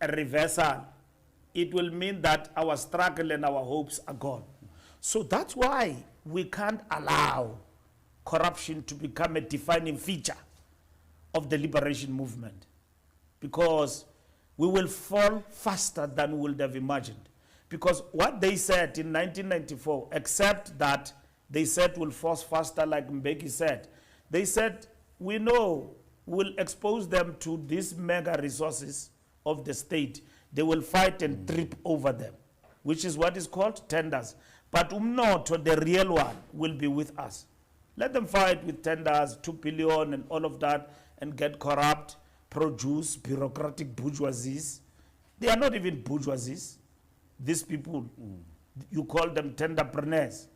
a reversal. It will mean that our struggle and our hopes are gone. So that's why we can't allow corruption to become a defining feature of the liberation movement. Because we will fall faster than we would have imagined. Because what they said in 1994, except that they said we'll force faster, like Mbeki said, they said, we know we'll expose them to these mega resources of the state. They will fight and trip over them, which is what is called tenders. But umnoto, the real one, will be with us. Let them fight with tenders, 2 billion and all of that, and get corrupt, produce bureaucratic bourgeoisies. They are not even bourgeoisies. These people, you call them tenderpreneurs.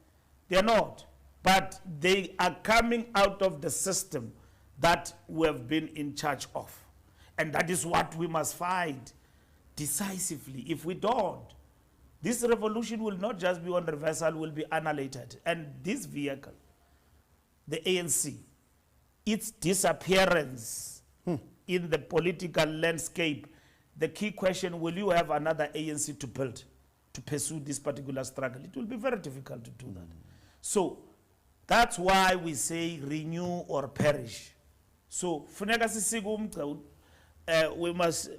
They are not. But they are coming out of the system that we have been in charge of. And that is what we must fight decisively. If we don't, this revolution will not just be on reversal, will be annihilated. And this vehicle, the ANC, its disappearance in the political landscape, the key question, will you have another ANC to build, to pursue this particular struggle? It will be very difficult to do that. So that's why we say renew or perish. So we must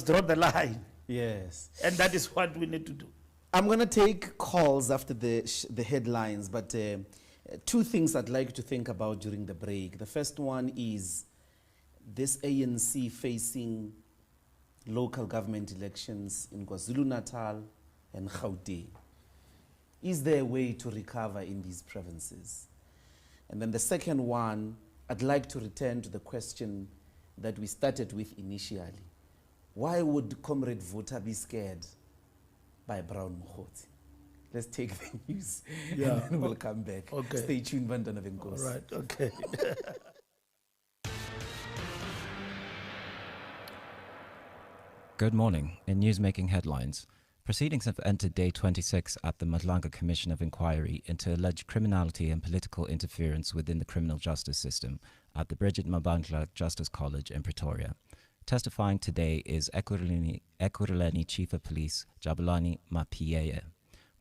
draw the line. Yes. And that is what we need to do. I'm going to take calls after the headlines, but two things I'd like to think about during the break. The first one is this ANC facing local government elections in KwaZulu-Natal and Gauteng. Is there a way to recover in these provinces? And then the second one, I'd like to return to the question that we started with initially. Why would Comrade Vuta be scared by Brown Mokgotsi? Let's take the news and then we'll come back. Okay. Stay tuned, Bandana Venkosi. All right, okay. Good morning. In newsmaking headlines, proceedings have entered day 26 at the Madlanga Commission of Inquiry into alleged criminality and political interference within the criminal justice system at the Bridget Mabandla Justice College in Pretoria. Testifying today is Ekurhuleni Chief of Police Jabulani Mapieye.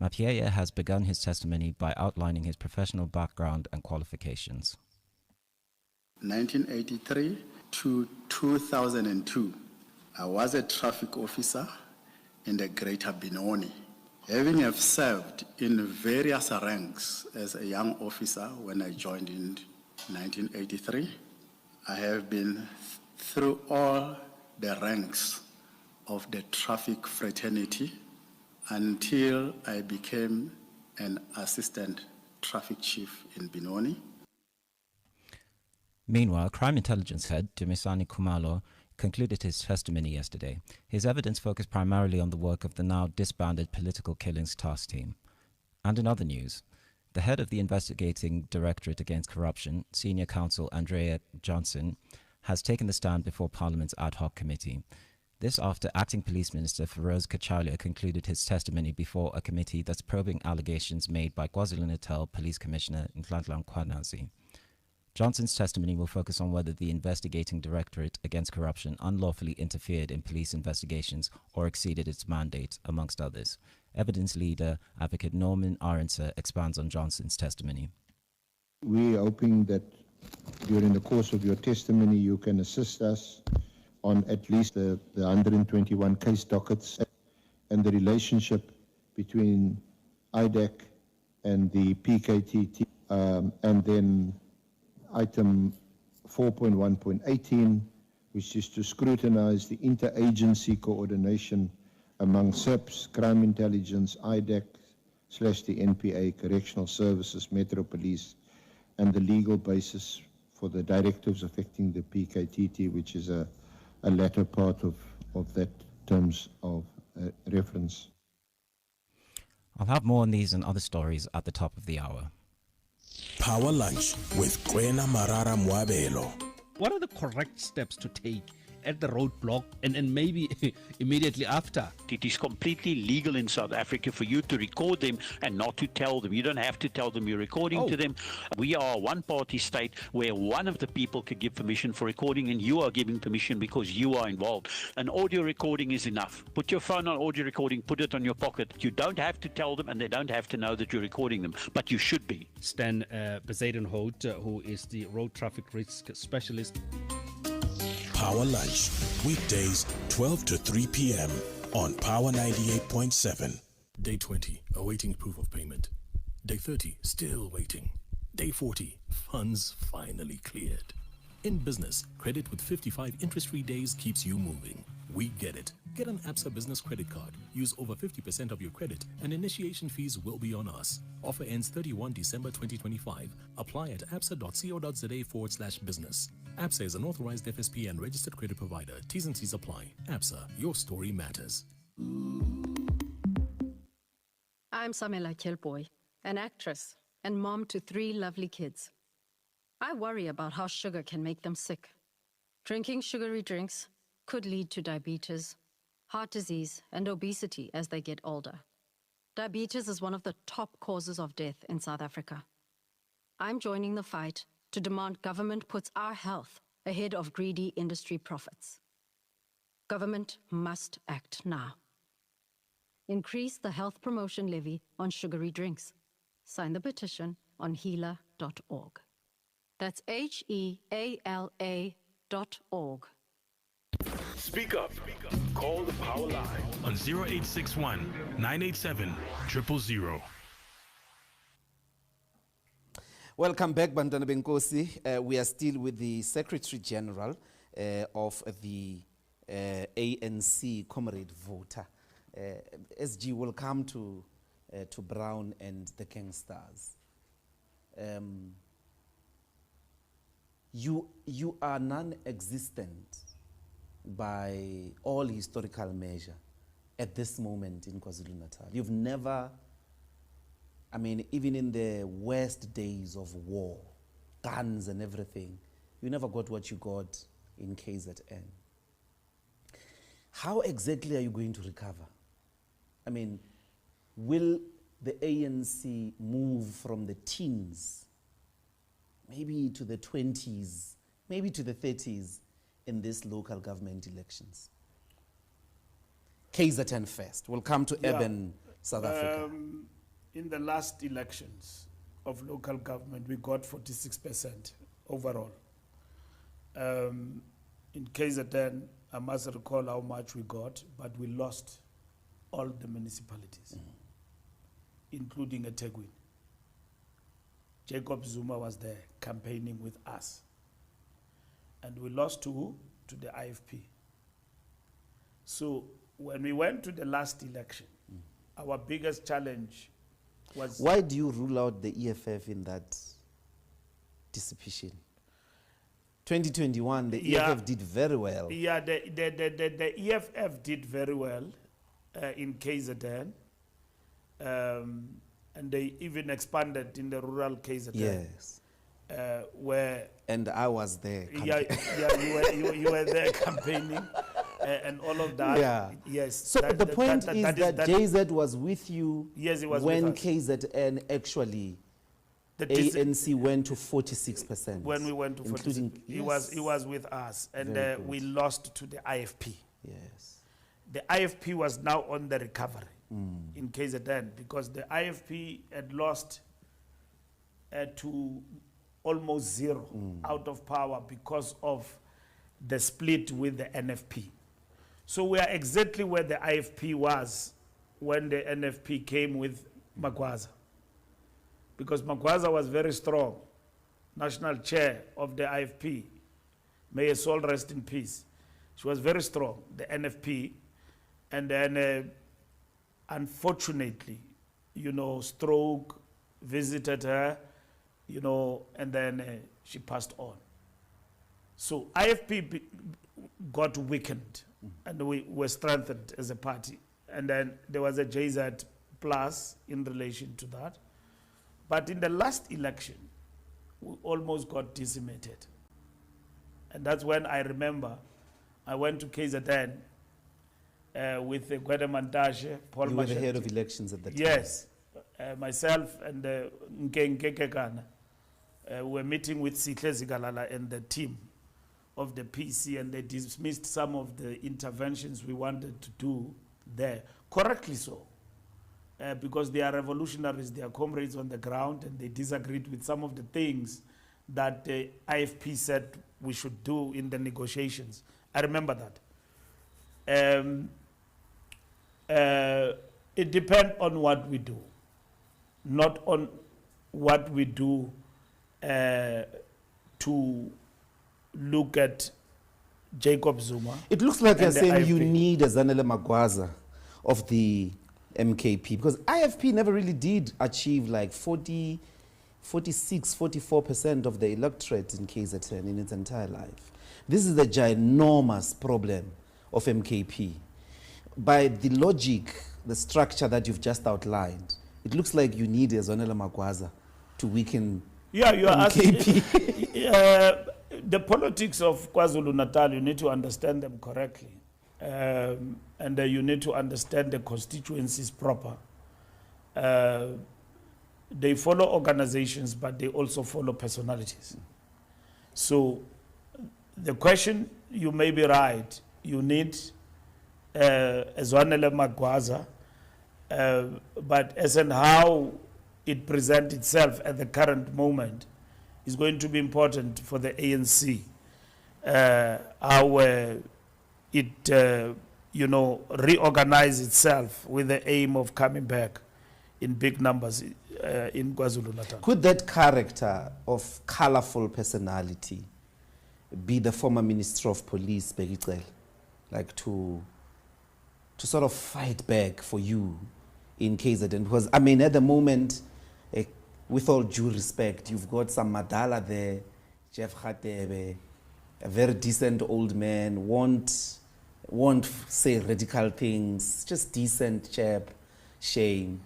Mapieye has begun his testimony by outlining his professional background and qualifications. 1983 to 2002, I was a traffic officer in the Greater Benoni. Having have served in various ranks as a young officer when I joined in 1983, I have been through all the ranks of the traffic fraternity until I became an assistant traffic chief in Benoni. Meanwhile, Crime Intelligence Head Dumisani Khumalo concluded his testimony yesterday. His evidence focused primarily on the work of the now disbanded Political Killings Task Team. And in other news, the head of the Investigating Directorate Against Corruption, Senior Counsel Andrea Johnson, has taken the stand before Parliament's ad hoc committee. This after Acting Police Minister Feroz Kachalia concluded his testimony before a committee that's probing allegations made by KwaZulu-Natal Police Commissioner Ndlozi Khwanazi. Johnson's testimony will focus on whether the Investigating Directorate Against Corruption unlawfully interfered in police investigations or exceeded its mandate, amongst others. Evidence leader, Advocate Norman Aronson, expands on Johnson's testimony. We are hoping that during the course of your testimony you can assist us on at least the 121 case dockets and the relationship between IDAC and the PKTT, and then item 4.1.18, which is to scrutinize the interagency coordination among SEPs, Crime Intelligence, IDAC/the NPA, Correctional Services, Metro Police, and the legal basis for the directives affecting the PKTT, which is a latter part of that terms of reference. I'll have more on these and other stories at the top of the hour. Power Lunch with Kwena Marara Mwabelo. What are the correct steps to take at the roadblock and maybe immediately after? It is completely legal in South Africa for you to record them and not to tell them. You don't have to tell them you're recording to them. We are a one-party state where one of the people could give permission for recording and you are giving permission because you are involved. An audio recording is enough. Put your phone on audio recording, put it on your pocket. You don't have to tell them and they don't have to know that you're recording them, but you should be. Stan Bezuidenhout, who is the road traffic risk specialist. Power Lunch, weekdays 12 to 3 p.m. on Power 98.7. Day 20, awaiting proof of payment. Day 30, still waiting. Day 40, funds finally cleared. In business, credit with 55 interest-free days keeps you moving. We get it. Get an ABSA Business Credit Card. Use over 50% of your credit and initiation fees will be on us. Offer ends 31 December 2025. Apply at absa.co.za/business. ABSA is an authorized FSP and registered credit provider. T's and C's apply. ABSA, your story matters. I'm Samela Kelboy, an actress and mom to 3 lovely kids. I worry about how sugar can make them sick. Drinking sugary drinks could lead to diabetes, heart disease, and obesity as they get older. Diabetes is one of the top causes of death in South Africa. I'm joining the fight to demand government puts our health ahead of greedy industry profits. Government must act now. Increase the health promotion levy on sugary drinks. Sign the petition on healer.org. That's HEALA.org. Speak up. Call the Power Line on 0861 987 000. Welcome back, Bantwana Benkosi. We are still with the Secretary General of the ANC, Comrade Voter. SG will come to Brown and the Gangsters. You are non-existent by all historical measure at this moment in KwaZulu-Natal. You've never, I mean, even in the worst days of war, guns and everything, you never got what you got in KZN. How exactly are you going to recover? I mean, will the ANC move from the teens, maybe to the 20s, maybe to the 30s in these local government elections? KZN first. We'll come to urban South Africa. In the last elections of local government, we got 46% overall. In KZN, I must recall how much we got, but we lost all the municipalities, including eThekwini. Jacob Zuma was there campaigning with us. And we lost to who? To the IFP. So when we went to the last election, our biggest challenge was... Why do you rule out the EFF in that dissipation? 2021, the EFF did very well. Yeah, the EFF did very well in KZN. And they even expanded in the rural KZN. Yes. Where... And I was there. You were there campaigning and all of that. Yeah. Yes. So the point is that JZ was with you. Yes, it was when with us. KZN actually, the ANC went to 46%. When we went to 46%, he was with us, and we lost to the IFP. Yes. The IFP was now on the recovery in KZN because the IFP had lost to almost zero out of power because of the split with the NFP. So we are exactly where the IFP was when the NFP came with Magwaza. Because Magwaza was very strong, national chair of the IFP. May her soul rest in peace. She was very strong, the NFP. And then, unfortunately, stroke visited her, and then she passed on. So IFP got weakened, and we were strengthened as a party. And then there was a JZ plus in relation to that. But in the last election, we almost got decimated. And that's when I remember I went to KZN with Gwede Mantashe, Paul You were the head of elections at that time. Yes. Myself and Nkekekana were meeting with Sihle Zigalala and the team of the PC, and they dismissed some of the interventions we wanted to do there. Correctly so. Because they are revolutionaries, they are comrades on the ground, and they disagreed with some of the things that the IFP said we should do in the negotiations. I remember that. It depends on what we do, not on what we do to look at Jacob Zuma. It looks like you're and the saying you IFP. need a Zanele Magwaza of the MKP, because IFP never really did achieve like 40, 46, 44% of the electorate in KZN in its entire life. This is the ginormous problem of MKP. By the logic, the structure that you've just outlined, it looks like you need a Zanele Magwaza to weaken Yeah, you are MKP. asking. The politics of KwaZulu-Natal, you need to understand them correctly. And you need to understand the constituencies proper. They follow organizations, but they also follow personalities. So the question, you may be right, you need Zanele Magwaza, but as and how it presents itself at the current moment is going to be important for the ANC. How it, reorganize itself with the aim of coming back in big numbers in KwaZulu-Natal. Could that character of colorful personality be the former Minister of Police, Bekicele, like to sort of fight back for you in KZN? Because, I mean, at the moment, with all due respect, you've got some Madala there, Jeff Khatebe, a very decent old man, won't say radical things, just decent chap, shame.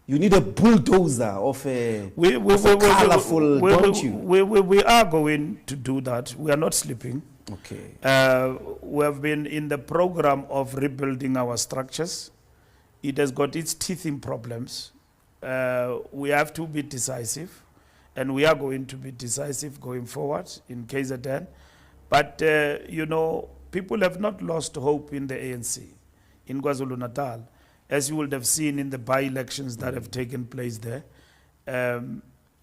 You need a bulldozer of a colorful, don't you? We are going to do that. We are not sleeping. Okay. We have been in the program of rebuilding our structures. It has got its teeth in problems. We have to be decisive, and we are going to be decisive going forward in KZN. But, people have not lost hope in the ANC, in KwaZulu-Natal, as you would have seen in the by-elections that have taken place there.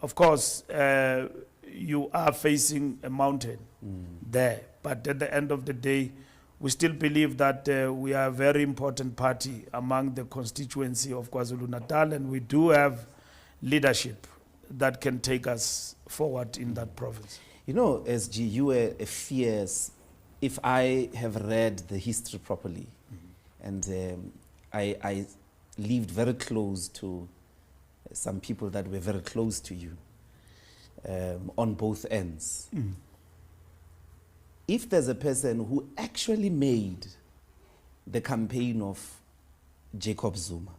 Of course, you are facing a mountain there, but at the end of the day, we still believe that we are a very important party among the constituency of KwaZulu-Natal, and we do have leadership that can take us forward in that province. You know, SG, you were a fierce, if I have read the history properly, and I lived very close to some people that were very close to you on both ends. If there's a person who actually made the campaign of Jacob Zuma,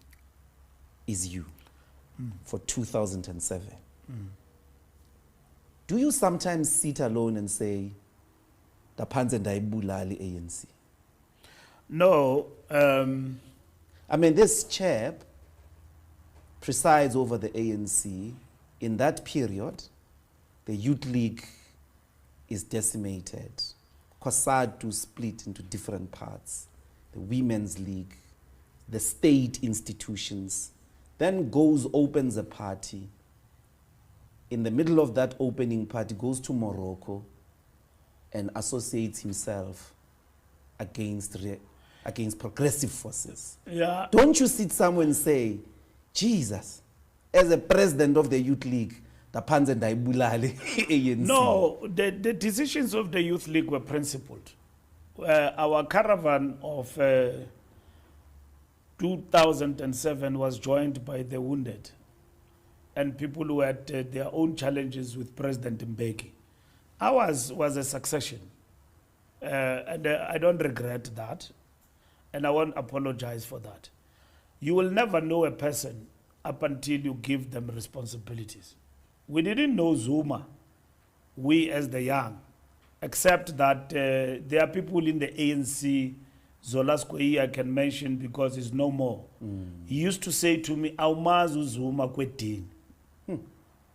is you for 2007. Do you sometimes sit alone and say, "Taphanze ndayibulala ANC"? No. I mean, this chap presides over the ANC. In that period, the Youth League is decimated. COSATU split into different parts. The Women's League, the state institutions, then opens a party. In the middle of that opening party, goes to Morocco and associates himself against progressive forces. Yeah. Don't you sit somewhere and say, Jesus, as a president of the Youth League, taphanze ndayibulala ANC? No, the decisions of the Youth League were principled. Our caravan of 2007 was joined by the wounded and people who had their own challenges with President Mbeki. Ours was a succession, and I don't regret that, and I won't apologize for that. You will never know a person up until you give them responsibilities. We didn't know Zuma, we as the young, except that there are people in the ANC, Zola Skwei I can mention because he's no more. He used to say to me, "Awumazi uZuma kwedini.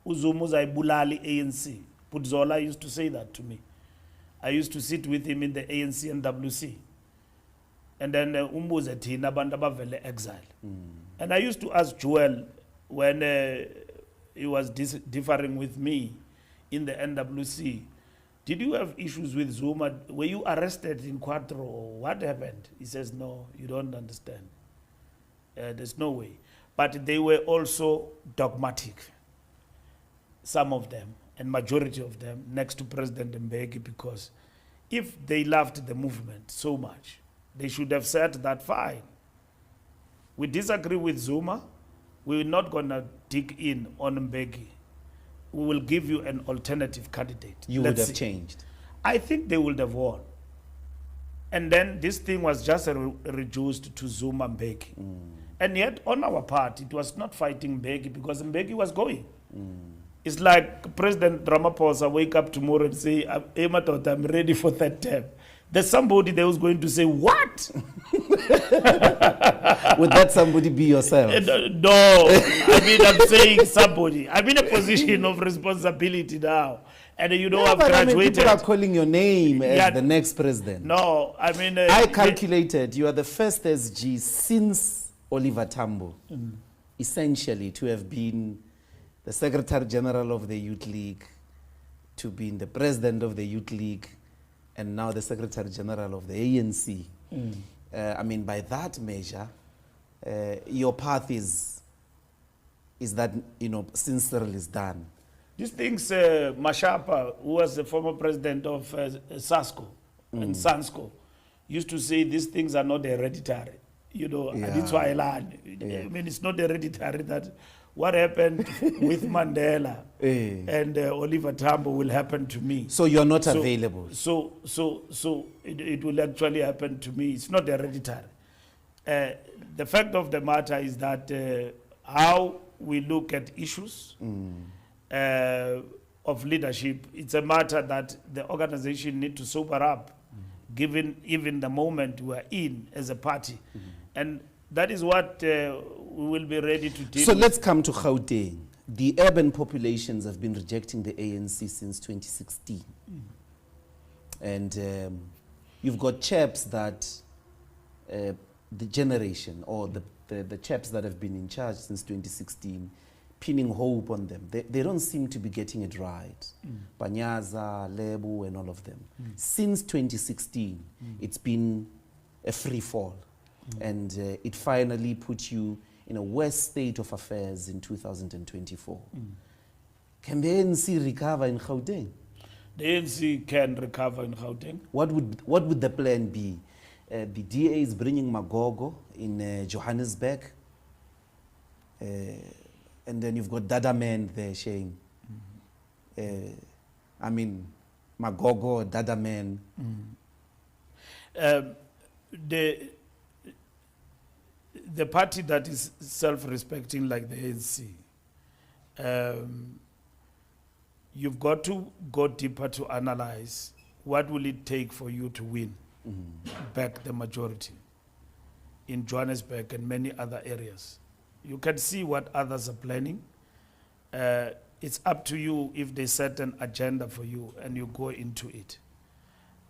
uZuma uzayibulala ANC." But Zola used to say that to me. I used to sit with him in the ANC and WC. And then umbuze thina abantu abavele exile. And I used to ask Joel when he was differing with me in the NWC, "Did you have issues with Zuma? Were you arrested in Quattro? What happened?" He says, "No, you don't understand. There's no way." But they were also dogmatic, some of them, and majority of them, next to President Mbeki, because if they loved the movement so much, they should have said that, fine. We disagree with Zuma. We're not going to dig in on Mbeki. We will give you an alternative candidate. You would have changed. I think they would have won. And then this thing was just reduced to Zuma Mbeki. And yet, on our part, it was not fighting Mbeki because Mbeki was going. It's like President Ramaphosa wake up tomorrow and say, "Hey, Matot, I'm ready for that term." There's somebody there who's going to say, "What?" Would that somebody be yourself? No, I mean, I'm saying somebody. I'm in a position of responsibility now. And you know, I've graduated. People are calling your name as the next president. No, I mean... I calculated you are the first SG since Oliver Tambo, essentially, to have been the Secretary General of the Youth League, to being the President of the Youth League, and now the Secretary General of the ANC. I mean, by that measure, your path is that, you know, since Cyril is done. These things, Mashapa, who was the former president of SASCO and SANSCO, used to say these things are not hereditary. You know, and that's why I learned. I mean, it's not hereditary that what happened with Mandela and Oliver Tambo will happen to me. So you're not available. So it will actually happen to me. It's not hereditary. The fact of the matter is that how we look at issues of leadership, it's a matter that the organization need to sober up, given even the moment we are in as a party. And that is what we will be ready to deal So with. let's come to Gauteng. The urban populations have been rejecting the ANC since 2016. And you've got chaps that, the generation, or the chaps that have been in charge since 2016, pinning hope on them. They don't seem to be getting it right. Panyaza, Lebu, and all of them. Since 2016, it's been a free fall. And it finally put you in a worse state of affairs in 2024. Can the ANC recover in Gauteng? The ANC can recover in Gauteng. What would the plan be? The DA is bringing Magogo in Johannesburg. And then you've got Dada Man there saying, I mean, Magogo, Dada Man. The party that is self-respecting like the ANC, you've got to go deeper to analyze what will it take for you to win back the majority in Johannesburg and many other areas. You can see what others are planning. It's up to you if they set an agenda for you and you go into it.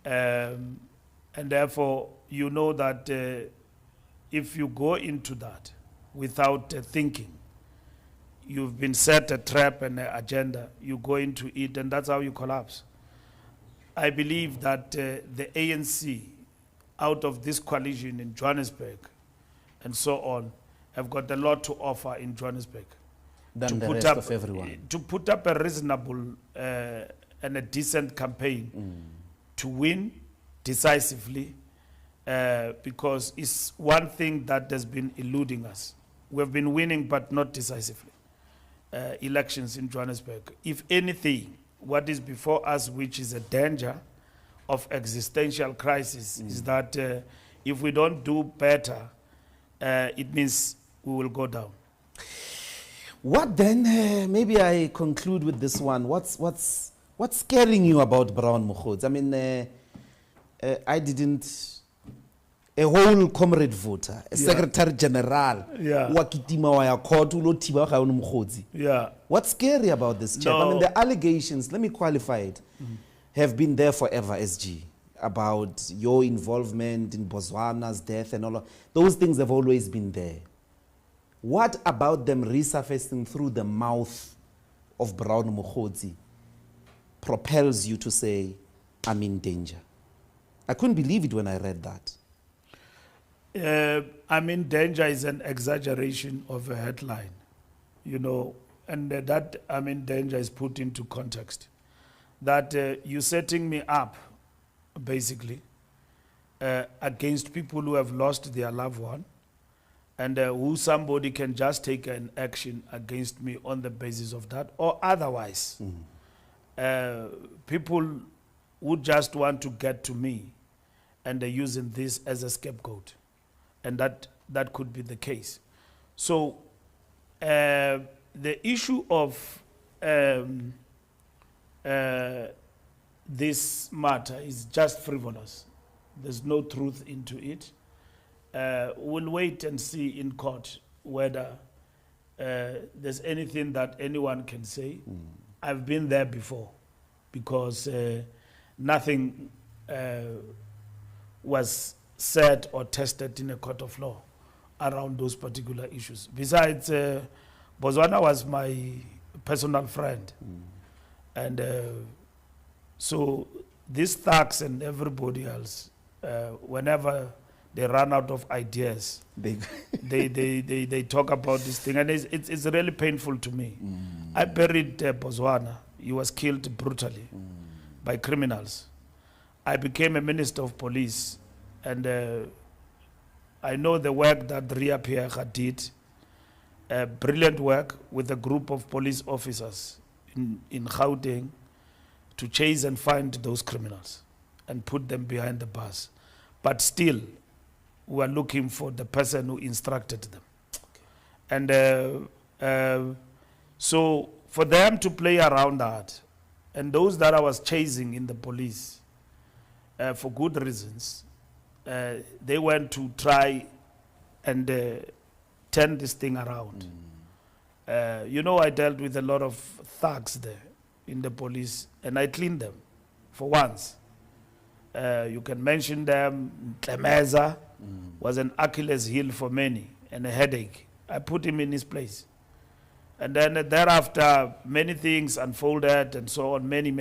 And therefore, you know that if you go into that without thinking, you've been set a trap and an agenda, you go into it, and that's how you collapse. I believe that the ANC, out of this coalition in Johannesburg and so on, have got a lot to offer in Johannesburg. Than the rest of everyone. To put up a reasonable and a decent campaign to win decisively, because it's one thing that has been eluding us. We've been winning, but not decisively. Elections in Johannesburg. If anything, what is before us, which is a danger of existential crisis, is that if we don't do better, it means we will go down. What then? Maybe I conclude with this one. What's scaring you about Brown Mokhodzi? I mean, I didn't. A whole comrade voter, a secretary general, wakitima wa ya court ulo tiba ga ono Mokhodzi. What's scary about this chap? I mean, the allegations, let me qualify it, have been there forever, SG, about your involvement in Botswana's death and all of those things have always been there. What about them resurfacing through the mouth of Brown Mokhodzi propels you to say, I'm in danger? I couldn't believe it when I read that. I'm in danger is an exaggeration of a headline, you know, and that I'm in danger is put into context. That you're setting me up basically, against people who have lost their loved one, and who somebody can just take an action against me on the basis of that, or otherwise, people would just want to get to me, and they're using this as a scapegoat, and that could be the case. So the issue of this matter is just frivolous. There's no truth into it. We'll wait and see in court whether there's anything that anyone can say. I've been there before, because nothing was said or tested in a court of law around those particular issues. Besides, Botswana was my personal friend. And so these thugs and everybody else, whenever they run out of ideas, they talk about this thing, and it's really painful to me. I buried Botswana. He was killed brutally by criminals. I became a minister of police, and I know the work that Ria Pierre did, brilliant work with a group of police officers in Gauteng to chase and find those criminals and put them behind the bars. But still, we are looking for the person who instructed them. And so for them to play around that, and those that I was chasing in the police, for good reasons, they went to try and turn this thing around. You know, I dealt with a lot of thugs there in the police, and I cleaned them for once. You can mention them. Tlemeza was an Achilles heel for many and a headache. I put him in his place. And then thereafter, many things unfolded and so on, many,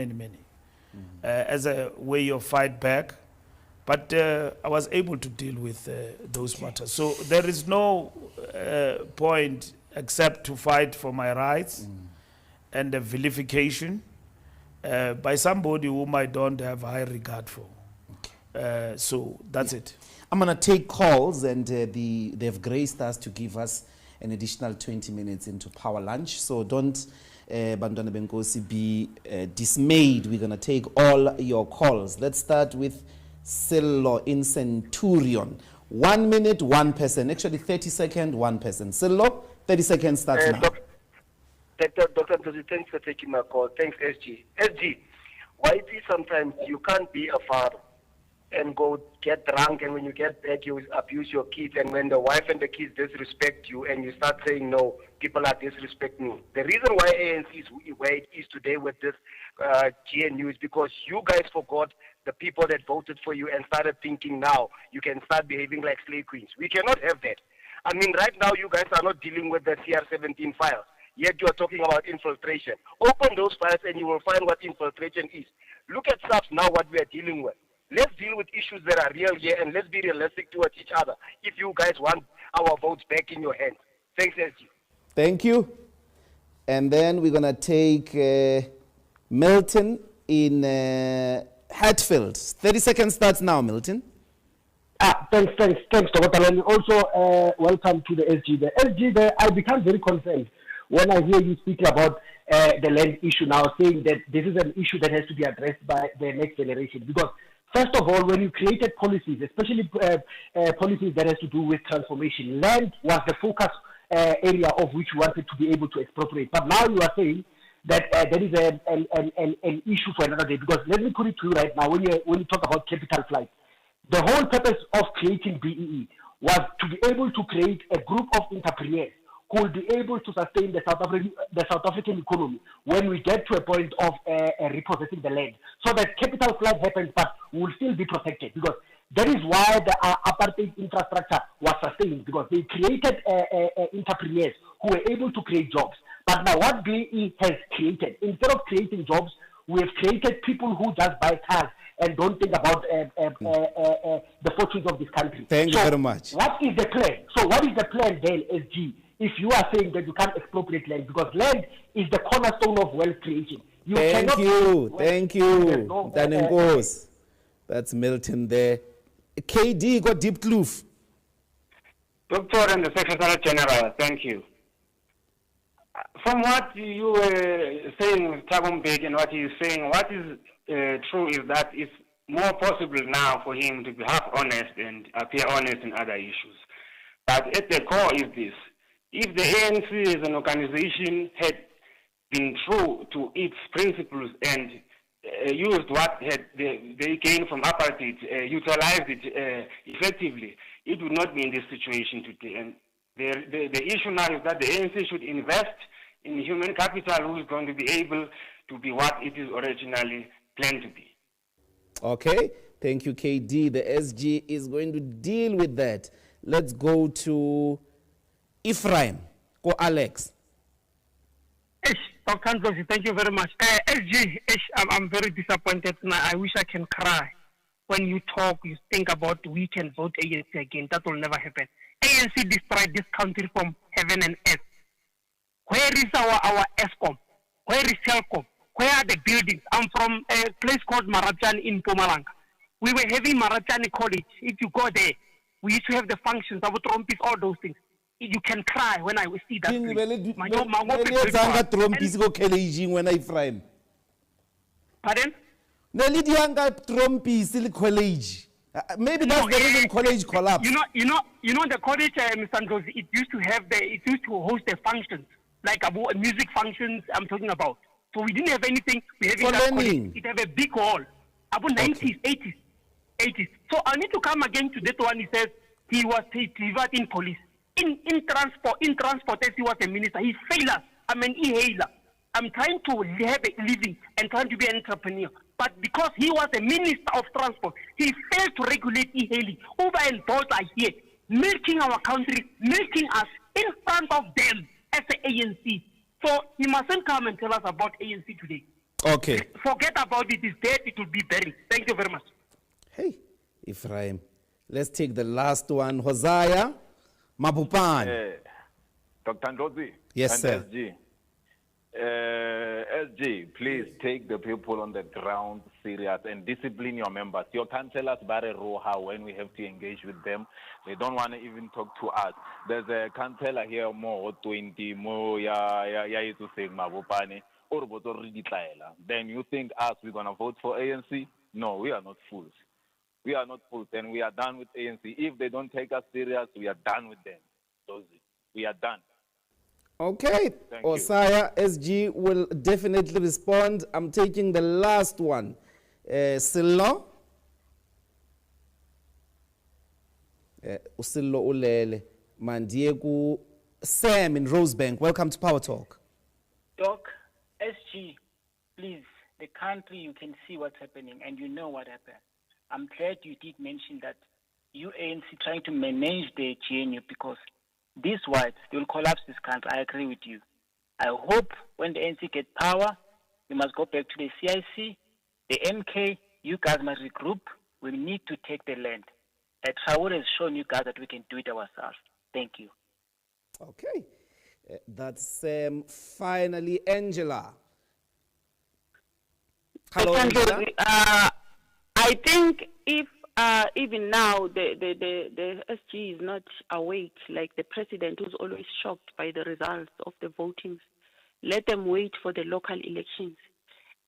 as a way of fight back. But I was able to deal with those matters. So there is no point except to fight for my rights and the vilification by somebody whom I don't have high regard for. So that's it. I'm going to take calls, and they've graced us to give us an additional 20 minutes into Power Lunch. So don't, Bantwana Benkosi, be dismayed. We're going to take all your calls. Let's start with Sillo in Centurion. 1 minute, one person. Actually, 30 seconds, one person. Sillo, 30 seconds starts now. Dr. Ndlozi, thanks for taking my call. Thanks, SG. SG, why is it sometimes you can't be a father and go get drunk, and when you get back, you abuse your kids, and when the wife and the kids disrespect you, and you start saying, no, people are disrespecting me. The reason why ANC is where it is today with this GNU is because you guys forgot the people that voted for you and started thinking now you can start behaving like slave queens. We cannot have that. I mean, right now you guys are not dealing with the CR17 files, yet you are talking about infiltration. Open those files and you will find what infiltration is. Look at SAPS now, what we are dealing with. Let's deal with issues that are real here, and let's be realistic towards each other if you guys want our votes back in your hands. Thanks, SG. Thank you. And then we're going to take Milton in Hatfield. 30 seconds starts now, Milton. Thanks, Dr. Ndlozi. Also, welcome to the SG. The SG, I become very concerned when I hear you speak about the land issue now, saying that this is an issue that has to be addressed by the next generation. Because first of all, when you created policies, especially policies that has to do with transformation, land was the focus area of which you wanted to be able to expropriate. But now you are saying that there is an issue for another day. Because let me put it to you right now, when you talk about capital flight, the whole purpose of creating BEE was to be able to create a group of entrepreneurs who will be able to sustain the South African economy when we get to a point of repossessing the land, so that capital flight happens, but we will still be protected. Because that is why the apartheid infrastructure was sustained, because they created entrepreneurs who were able to create jobs. But now what BEE has created, instead of creating jobs, we have created people who just buy cars and don't think about the fortunes of this country. Thank you very much. What is the plan? So what is the plan then, SG, if you are saying that you can't expropriate land? Because land is the cornerstone of wealth creation. Thank you. Thank you. That's Milton there. KD got Deep Kloof. Doctor and the Secretary General, thank you. From what you were saying, Tagombek, and what he is saying, what is true is that it's more possible now for him to be half honest and appear honest in other issues. But at the core is this. If the ANC as an organization had been true to its principles and used what they gained from apartheid, utilized it effectively, it would not be in this situation today. And the issue now is that the ANC should invest in human capital who is going to be able to be what it is originally planned to be. Okay, thank you, KD. The SG is going to deal with that. Let's go to Ephraim or Alex. Dr. Ndlozi, thank you very much. SG, I'm very disappointed now. I wish I can cry. When you talk, you think about we can vote ANC again. That will never happen. ANC destroyed this country from heaven and earth. Where is our ESCOM? Where is Telcom? Where are the buildings? I'm from a place called Marachani in Mpumalanga. We were having Marachani College. If you go there, we used to have the functions, our trumpets, all those things. You can cry when I see that. Pardon? Maybe that's the reason college collapsed. You know the college, Mr. Ndlozi, it used to host the functions, like music functions I'm talking about. So we didn't have anything. We have it have a big hall. About 90s, 80s. So I need to come again to that one. He says he was delivered in police. In transport, as he was a minister, he failed us. I'm an e-hailer. I'm trying to have a living and trying to be an entrepreneur. But because he was a minister of transport, he failed to regulate e-hailing. Uber and Bolt are here, milking our country, milking us in front of them as the ANC. So he mustn't come and tell us about ANC today. Okay. Forget about it. It's dead. It will be buried. Thank you very much. Hey, Ephraim. Let's take the last one. Hosea Mabupan. Dr. Ndlozi. Yes, and sir. SG, please take the people on the ground serious and discipline your members. You can't tell us bare roha when we have to engage with them. They don't want to even talk to us. There's a canteller here more 20 more ya to say Mabupani or then you think us we're gonna vote for ANC? No, we are not fools. We are not fools, and we are done with ANC. If they don't take us serious, we are done with them. We are done. Okay, Osaya SG will definitely respond. I'm taking the last one. Sillo. Usillo Ulele. Mandieku. Sam in Rosebank. Welcome to Power Talk. Doc, SG, please, the country, you can see what's happening and you know what happened. I'm glad you did mention that you ANC trying to manage the GNU because these whites, they will collapse this country. I agree with you. I hope when the ANC get power, we must go back to the CIC, the MK, you guys must regroup. We need to take the land. Traore has shown you guys that we can do it ourselves. Thank you. Okay. That's finally Angela. Hello, Angela. I think if even now the SG is not awake, like the president who's always shocked by the results of the votings, let them wait for the local elections.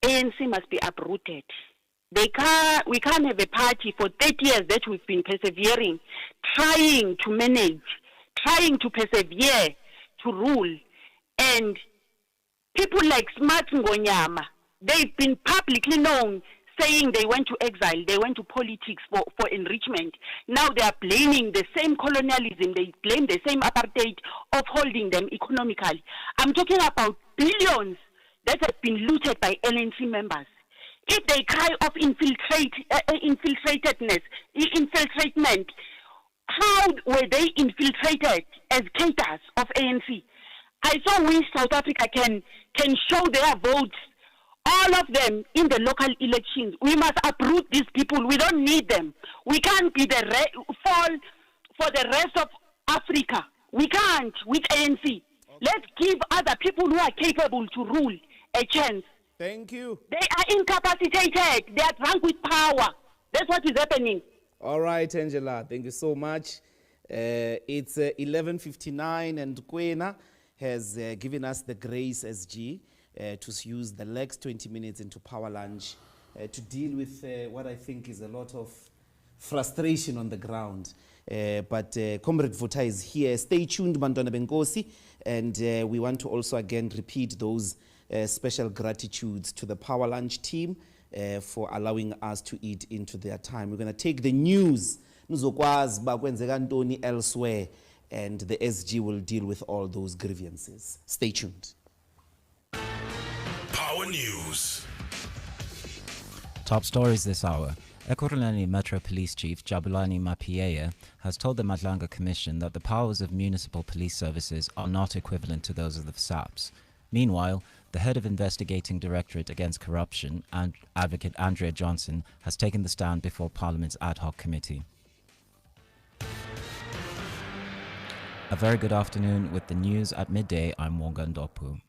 ANC must be uprooted. We can't have a party for 30 years that we've been persevering, trying to manage, trying to persevere, to rule. And people like Smart Ngonyama, they've been publicly known saying they went to exile, they went to politics for enrichment. Now they are blaming the same colonialism, they blame the same apartheid of holding them economically. I'm talking about billions that have been looted by ANC members. If they cry of infiltration, how were they infiltrated as cadres of ANC? I saw we South Africa can show their votes, all of them in the local elections. We must uproot these people. We don't need them. We can't be fall for the rest of Africa. We can't with ANC. Let's give other people who are capable to rule a chance. Thank you. They are incapacitated. They are drunk with power. That's what is happening. All right, Angela, thank you so much. It's 11:59 and Kwena has given us the grace, SG, to use the next 20 minutes into Power Lunch to deal with what I think is a lot of frustration on the ground. But Comrade Vota is here. Stay tuned, Bantwana Benkosi, and we want to also again repeat those special gratitudes to the Power Lunch team for allowing us to eat into their time. We're going to take the news elsewhere, and the SG will deal with all those grievances. Stay tuned. Power News. Top stories this hour. Ekurhuleni Metro Police Chief Jabulani Mapieya has told the Madlanga Commission that the powers of municipal police services are not equivalent to those of the SAPS. Meanwhile, the head of Investigating Directorate Against Corruption, Advocate Andrea Johnson, has taken the stand before Parliament's ad hoc committee. A very good afternoon. With the news at midday, I'm Wonga Ndopu.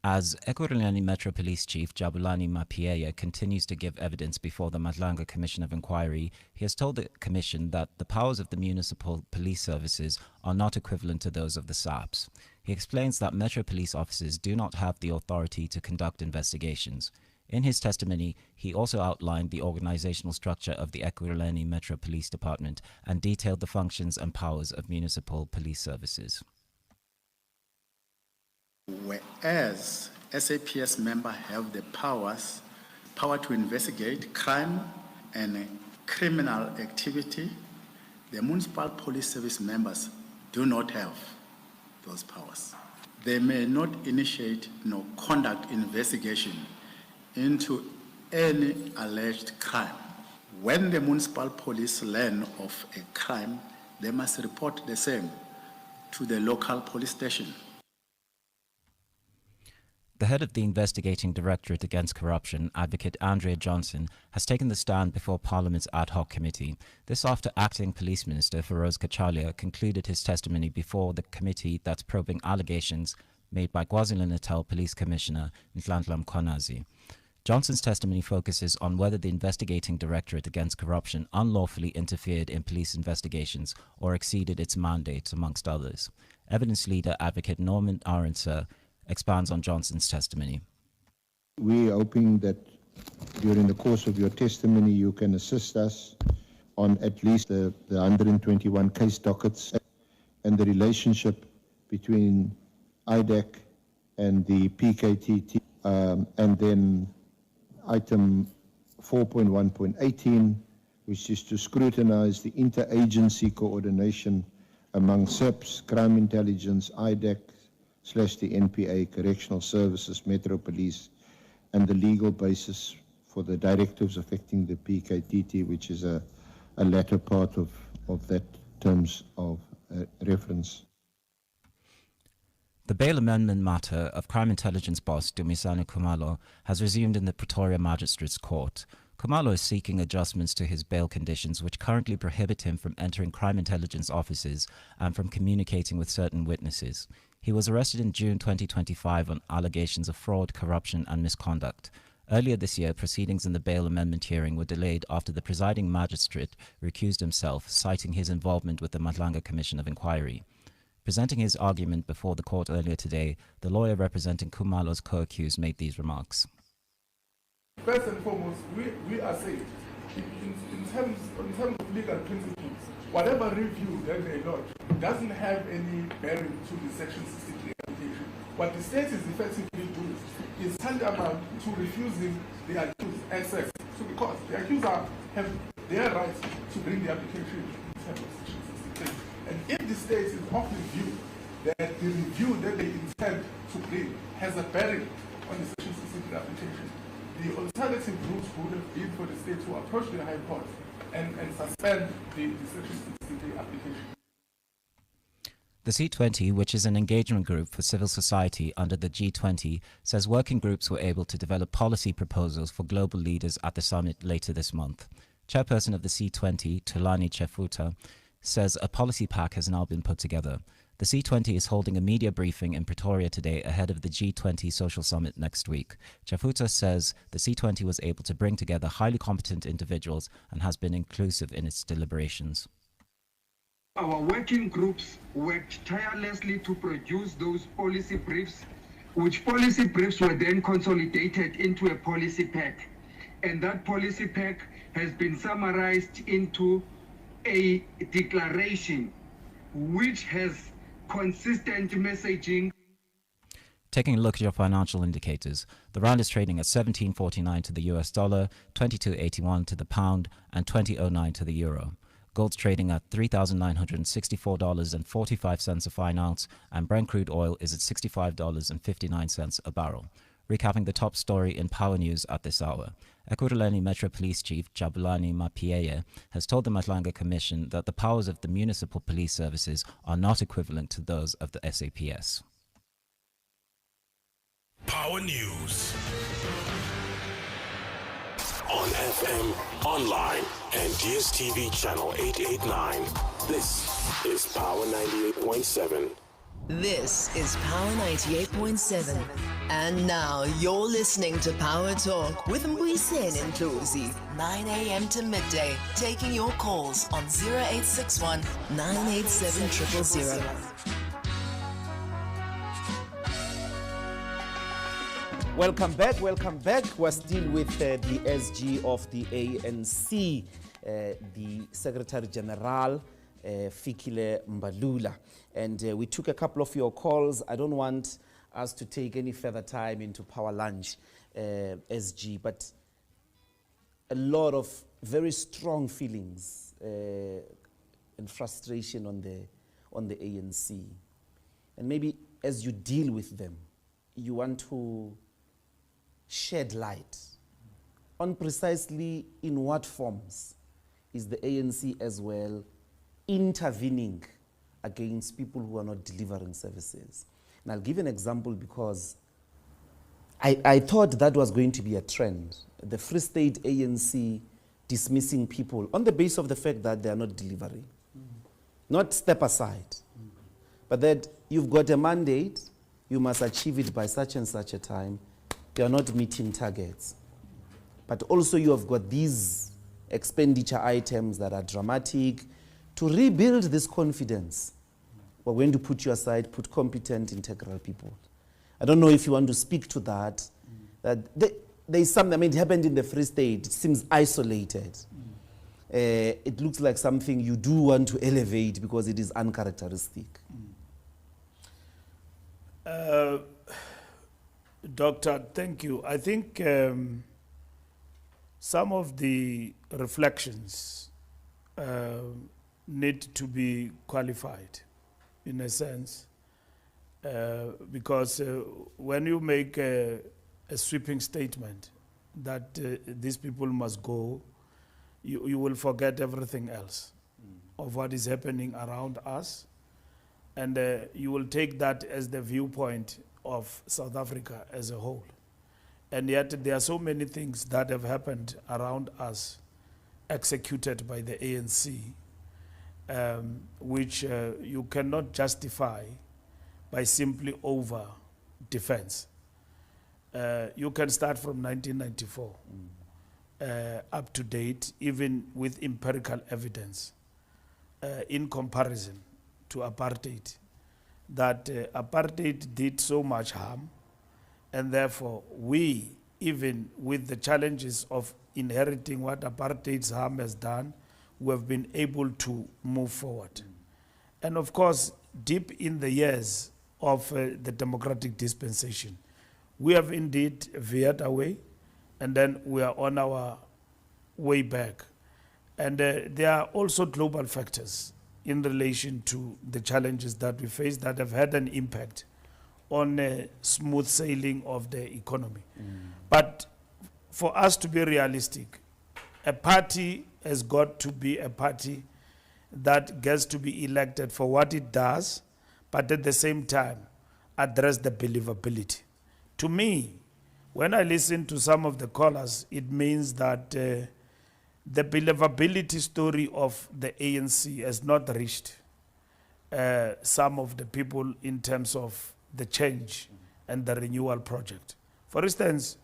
As Ekurhuleni Metro Police Chief Jabulani Mapieya continues to give evidence before the Madlanga Commission of Inquiry, he has told the Commission that the powers of the municipal police services are not equivalent to those of the SAPS. He explains that Metro Police officers do not have the authority to conduct investigations. In his testimony, he also outlined the organizational structure of the Ekurhuleni Metro Police Department and detailed the functions and powers of municipal police services. Whereas SAPS members have the power to investigate crime and criminal activity, the municipal police service members do not have those powers. They may not initiate nor conduct investigation into any alleged crime. When the municipal police learn of a crime, they must report the same to the local police station. The head of the Investigating Directorate Against Corruption, Advocate Andrea Johnson, has taken the stand before Parliament's ad hoc committee. This after Acting Police Minister Feroz Kachalia concluded his testimony before the committee that's probing allegations made by KwaZulu-Natal Police Commissioner Ndlozi Mkhwanazi. Johnson's testimony focuses on whether the Investigating Directorate Against Corruption unlawfully interfered in police investigations or exceeded its mandate, amongst others. Evidence leader Advocate Norman Aronser expands on Johnson's testimony. We are hoping that during the course of your testimony you can assist us on at least the 121 case dockets and the relationship between IDAC and the PKTT, and then item 4.1.18, which is to scrutinize the interagency coordination among SEPS, Crime Intelligence, IDAC, / the NPA, Correctional Services, Metro Police, and the legal basis for the directives affecting the PKTT, which is a latter part of that terms of reference. The bail amendment matter of Crime Intelligence boss Dumisani Khumalo has resumed in the Pretoria Magistrates Court. Khumalo is seeking adjustments to his bail conditions, which currently prohibit him from entering crime intelligence offices and from communicating with certain witnesses. He was arrested in June 2025 on allegations of fraud, corruption and misconduct. Earlier this year, proceedings in the bail amendment hearing were delayed after the presiding magistrate recused himself, citing his involvement with the Madlanga Commission of Inquiry. Presenting his argument before the court earlier today, the lawyer representing Khumalo's co-accused made these remarks. First and foremost, we are saying, in terms of legal principles, whatever review that they lodge doesn't have any bearing to the Section 63 application. What the state is effectively doing is tantamount to refusing the accused access to the court. The accused have their right to bring the application in terms of Section 63. And if the state is of the view that the review that they intend to bring has a bearing on the Section 63 application, the alternative route would have been for the state to approach the High Court and suspend the Section 63 application. The C20, which is an engagement group for civil society under the G20, says working groups were able to develop policy proposals for global leaders at the summit later this month. Chairperson of the C20, Thulani Chefuta, says a policy pack has now been put together. The C20 is holding a media briefing in Pretoria today ahead of the G20 Social Summit next week. Chafuta says the C20 was able to bring together highly competent individuals and has been inclusive in its deliberations. Our working groups worked tirelessly to produce those policy briefs, which policy briefs were then consolidated into a policy pack. And that policy pack has been summarized into a declaration which has consistent messaging. Taking a look at your financial indicators, the rand is trading at 17.49 to the US dollar, 22.81 to the pound, and 20.09 to the euro. Gold's trading at $3,964.45 a fine ounce, and Brent crude oil is at $65.59 a barrel. Recapping the top story in Power News at this hour. Ekurhuleni Metro Police Chief Jabulani Mapieye has told the Matlanga Commission that the powers of the municipal police services are not equivalent to those of the SAPS. Power News. On FM, online, and DSTV channel 889. This is Power 98.7. This is Power 98.7. And now you're listening to Power Talk with Mbuyiseni Ndlozi, 9 a.m. to midday, taking your calls on 0861 987 000. Welcome back. We're still with the SG of the ANC, the Secretary General, Fikile Mbalula. And we took a couple of your calls. I don't want us to take any further time into Power Lunch, SG, but a lot of very strong feelings and frustration on the ANC. And maybe as you deal with them, you want to shed light on precisely in what forms is the ANC as well intervening against people who are not delivering services. And I'll give you an example because I thought that was going to be a trend. The Free State ANC dismissing people on the basis of the fact that they are not delivering. Not step aside. But that you've got a mandate, you must achieve it by such and such a time. You are not meeting targets. But also you have got these expenditure items that are dramatic. To rebuild this confidence, we're going to put you aside, put competent, integral people. I don't know if you want to speak to that. That there is something, I mean, it happened in the Free State. It seems isolated. It looks like something you do want to elevate because it is uncharacteristic. Doctor, thank you. I think some of the reflections need to be qualified in a sense because when you make a sweeping statement that these people must go, you will forget everything else of what is happening around us, and you will take that as the viewpoint of South Africa as a whole. And yet there are so many things that have happened around us executed by the ANC which you cannot justify by simply over defense. You can start from 1994 up to date, even with empirical evidence in comparison to apartheid, that apartheid did so much harm, and therefore we, even with the challenges of inheriting what apartheid's harm has done, we have been able to move forward. And of course, deep in the years of the democratic dispensation, we have indeed veered away, and then we are on our way back. And there are also global factors in relation to the challenges that we face that have had an impact on smooth sailing of the economy. But for us to be realistic, a party has got to be a party that gets to be elected for what it does, but at the same time address the believability. To me, when I listen to some of the callers, it means that the believability story of the ANC has not reached some of the people in terms of the change and the renewal project. For instance,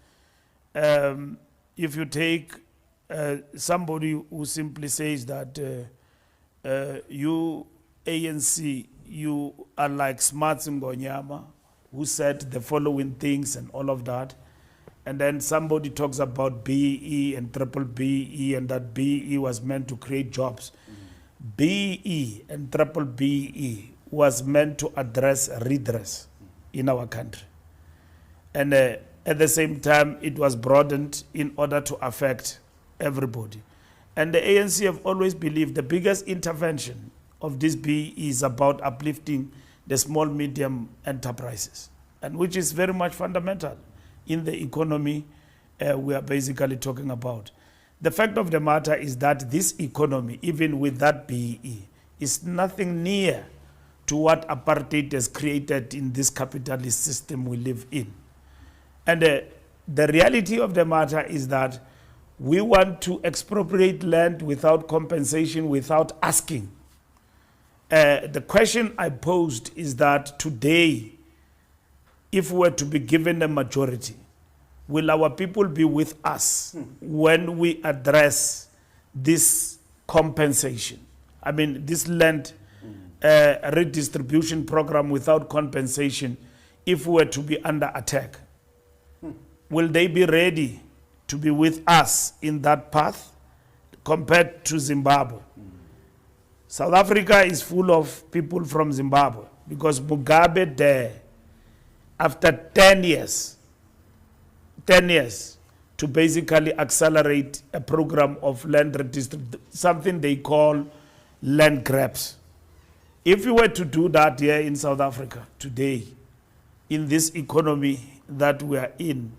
if you take somebody who simply says that you ANC, you are like Smart Ngonyama, who said the following things and all of that, and then somebody talks about BE and triple BE and that BE was meant to create jobs. BE and triple BE was meant to address redress in our country. And at the same time, it was broadened in order to affect everybody. And the ANC have always believed the biggest intervention of this BE is about uplifting the small, medium enterprises, and which is very much fundamental in the economy we are basically talking about. The fact of the matter is that this economy, even with that BE, is nothing near to what apartheid has created in this capitalist system we live in. And the reality of the matter is that we want to expropriate land without compensation, without asking. The question I posed is that today, if we were to be given a majority, will our people be with us when we address this compensation? I mean, this land redistribution program without compensation, if we were to be under attack, will they be ready to be with us in that path compared to Zimbabwe? South Africa is full of people from Zimbabwe because Mugabe there, after 10 years, to basically accelerate a program of land redistribution, something they call land grabs. If we were to do that here in South Africa today, in this economy that we are in,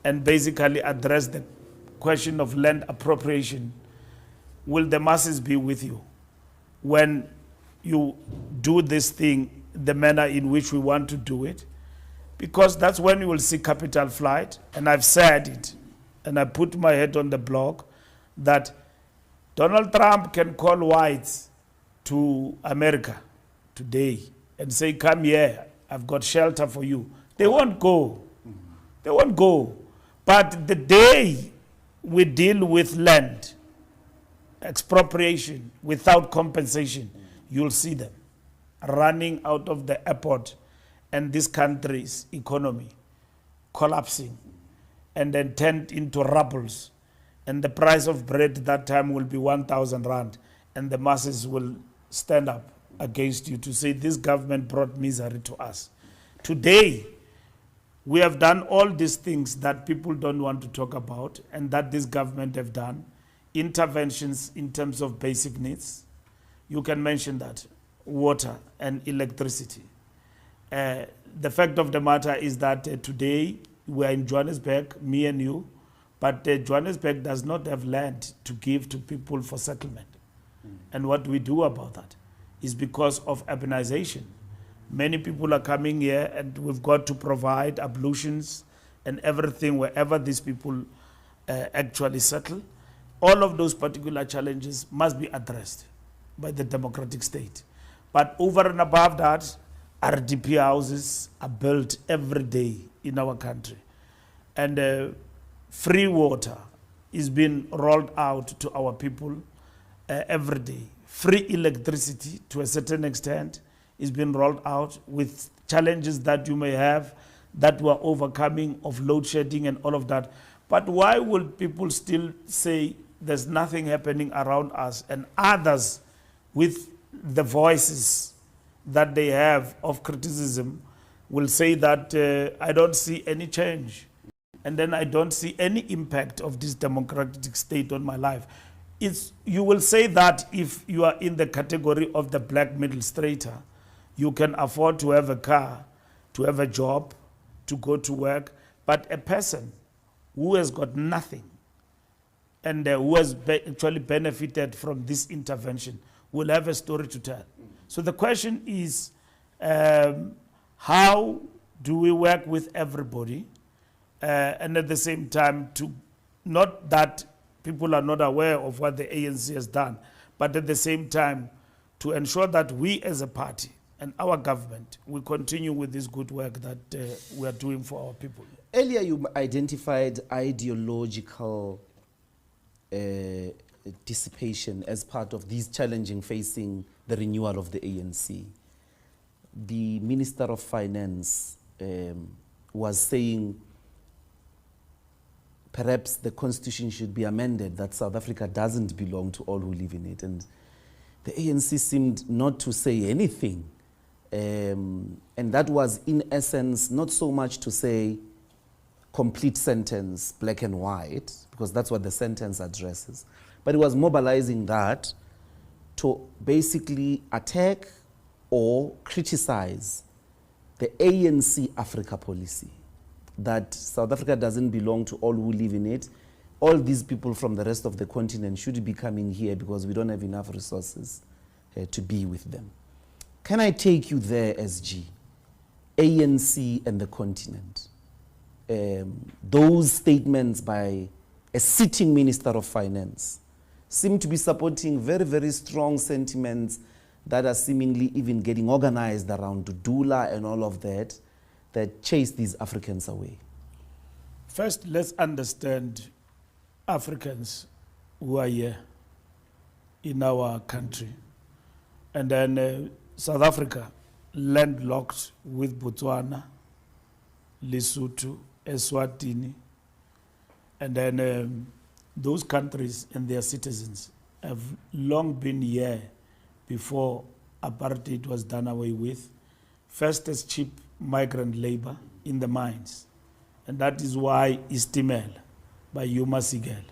and basically address the question of land appropriation, will the masses be with you when you do this thing the manner in which we want to do it? Because that's when you will see capital flight. And I've said it, and I put my head on the block, that Donald Trump can call whites to America today and say, come here, I've got shelter for you. They won't go. They won't go. But the day we deal with land expropriation without compensation, you'll see them running out of the airport and this country's economy collapsing and then turned into rubbles. And the price of bread that time will be 1,000 rand, and the masses will stand up against you to say this government brought misery to us. Today, we have done all these things that people don't want to talk about and that this government have done. Interventions in terms of basic needs. You can mention that. Water and electricity. The fact of the matter is that today we are in Johannesburg, me and you, but Johannesburg does not have land to give to people for settlement. And what we do about that is because of urbanization. Many people are coming here and we've got to provide ablutions and everything wherever these people actually settle. All of those particular challenges must be addressed by the democratic state. But over and above that, RDP houses are built every day in our country. And free water is being rolled out to our people every day. Free electricity, to a certain extent, is being rolled out with challenges that you may have that we're overcoming of load shedding and all of that. But why will people still say there's nothing happening around us, and others with the voices that they have of criticism will say that I don't see any change, and then I don't see any impact of this democratic state on my life? You will say that if you are in the category of the black middle strata, you can afford to have a car, to have a job, to go to work, but a person who has got nothing and who has actually benefited from this intervention will have a story to tell. So the question is, how do we work with everybody and at the same time, to not that people are not aware of what the ANC has done, but at the same time to ensure that we as a party and our government will continue with this good work that we are doing for our people. Earlier you identified ideological dissipation as part of these challenging facing the renewal of the ANC. The Minister of Finance was saying perhaps the constitution should be amended, that South Africa doesn't belong to all who live in it. And the ANC seemed not to say anything. And that was, in essence, not so much to say complete sentence, black and white, because that's what the sentence addresses. But it was mobilizing that to basically attack or criticize the ANC Africa policy, that South Africa doesn't belong to all who live in it. All these people from the rest of the continent should be coming here because we don't have enough resources to be with them. Can I take you there, SG? ANC and the continent. Those statements by a sitting Minister of Finance seem to be supporting very, very strong sentiments that are seemingly even getting organized around Dudula and all of that, that chase these Africans away. First, let's understand Africans who are here in our country. And then South Africa, landlocked with Botswana, Lesotho, Eswatini, and then those countries and their citizens have long been here before apartheid was done away with, first as cheap migrant labor in the mines. And that is why Istimel by Yuma Sigel,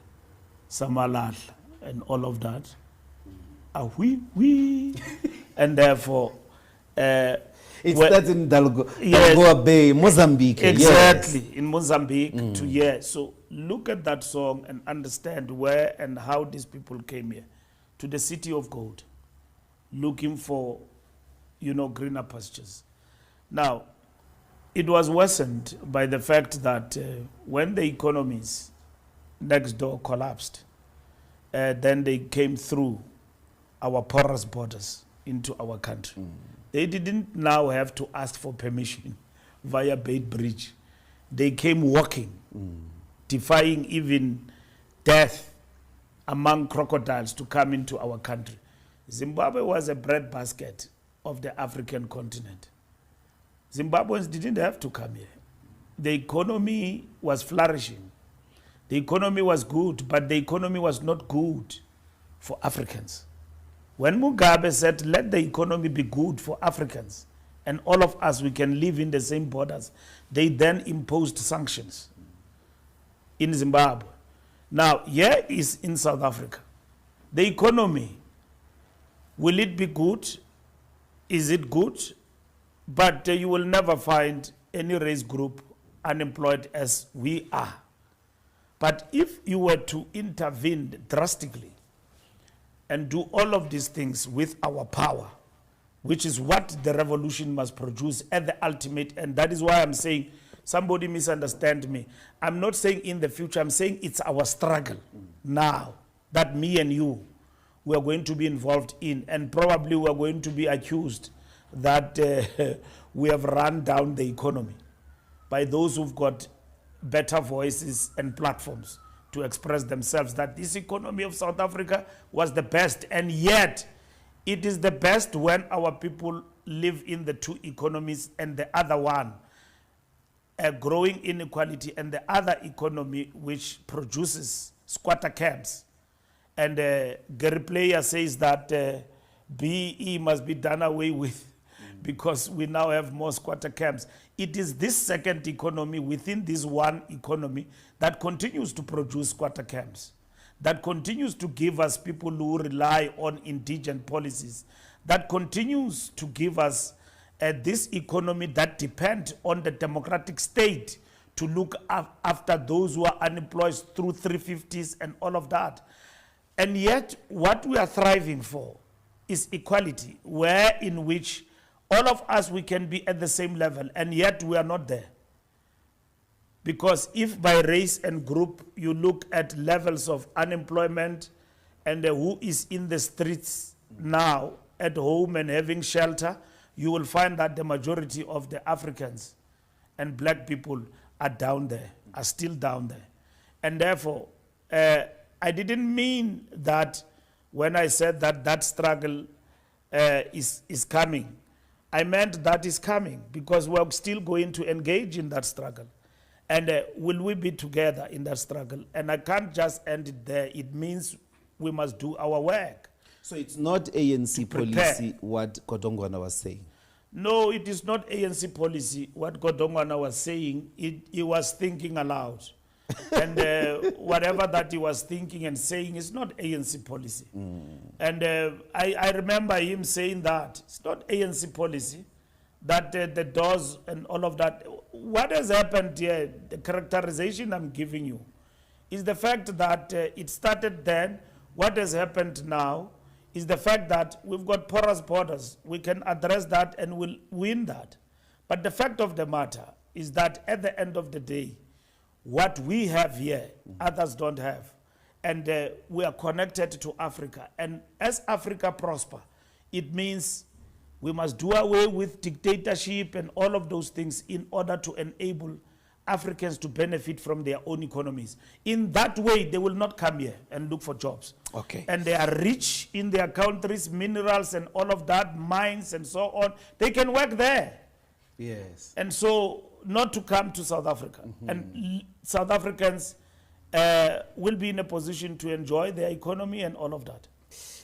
Samalal, and all of that are and therefore it starts in Dalgoa Bay, Mozambique. Exactly, yes. In Mozambique to here. So look at that song and understand where and how these people came here to the city of gold, looking for, greener pastures. Now, it was worsened by the fact that when the economies next door collapsed, then they came through our porous borders into our country. They didn't now have to ask for permission via Beit Bridge. They came walking, defying even death among crocodiles to come into our country. Zimbabwe was a breadbasket of the African continent. Zimbabweans didn't have to come here. The economy was flourishing. The economy was good, but the economy was not good for Africans. When Mugabe said, let the economy be good for Africans, and all of us, we can live in the same borders, they then imposed sanctions in Zimbabwe. Now, here is in South Africa. The economy, will it be good? Is it good? But you will never find any race group unemployed as we are. But if you were to intervene drastically and do all of these things with our power, which is what the revolution must produce at the ultimate, and that is why I'm saying, somebody misunderstand me. I'm not saying in the future, I'm saying it's our struggle now that me and you, we are going to be involved in, and probably we are going to be accused that we have run down the economy by those who've got better voices and platforms to express themselves, that this economy of South Africa was the best, and yet it is the best when our people live in the two economies, and the other one, a growing inequality, and the other economy which produces squatter camps. And Gary Player says that BE must be done away with because we now have more squatter camps. It is this second economy within this one economy that continues to produce squatter camps, that continues to give us people who rely on indigent policies, that continues to give us this economy that depends on the democratic state to look after those who are unemployed through 350s and all of that. And yet what we are thriving for is equality, where in which all of us, we can be at the same level, and yet we are not there. Because if by race and group you look at levels of unemployment and who is in the streets now at home and having shelter, you will find that the majority of the Africans and black people are down there, are still down there. And therefore, I didn't mean that when I said that that struggle is coming. I meant that is coming because we're still going to engage in that struggle. And will we be together in that struggle? And I can't just end it there. It means we must do our work. So it's not ANC policy what Godongwana was saying? No, it is not ANC policy what Godongwana was saying. He was thinking aloud. And whatever that he was thinking and saying is not ANC policy. And I remember him saying that. It's not ANC policy, that the doors and all of that. What has happened here, the characterization I'm giving you, is the fact that it started then. What has happened now is the fact that we've got porous borders. We can address that and we'll win that. But the fact of the matter is that at the end of the day, what we have here, others don't have. And we are connected to Africa. And as Africa prosper, it means we must do away with dictatorship and all of those things in order to enable Africans to benefit from their own economies. In that way, they will not come here and look for jobs. Okay. And they are rich in their countries, minerals and all of that, mines and so on. They can work there. Yes. And so not to come to South Africa. And South Africans will be in a position to enjoy their economy and all of that.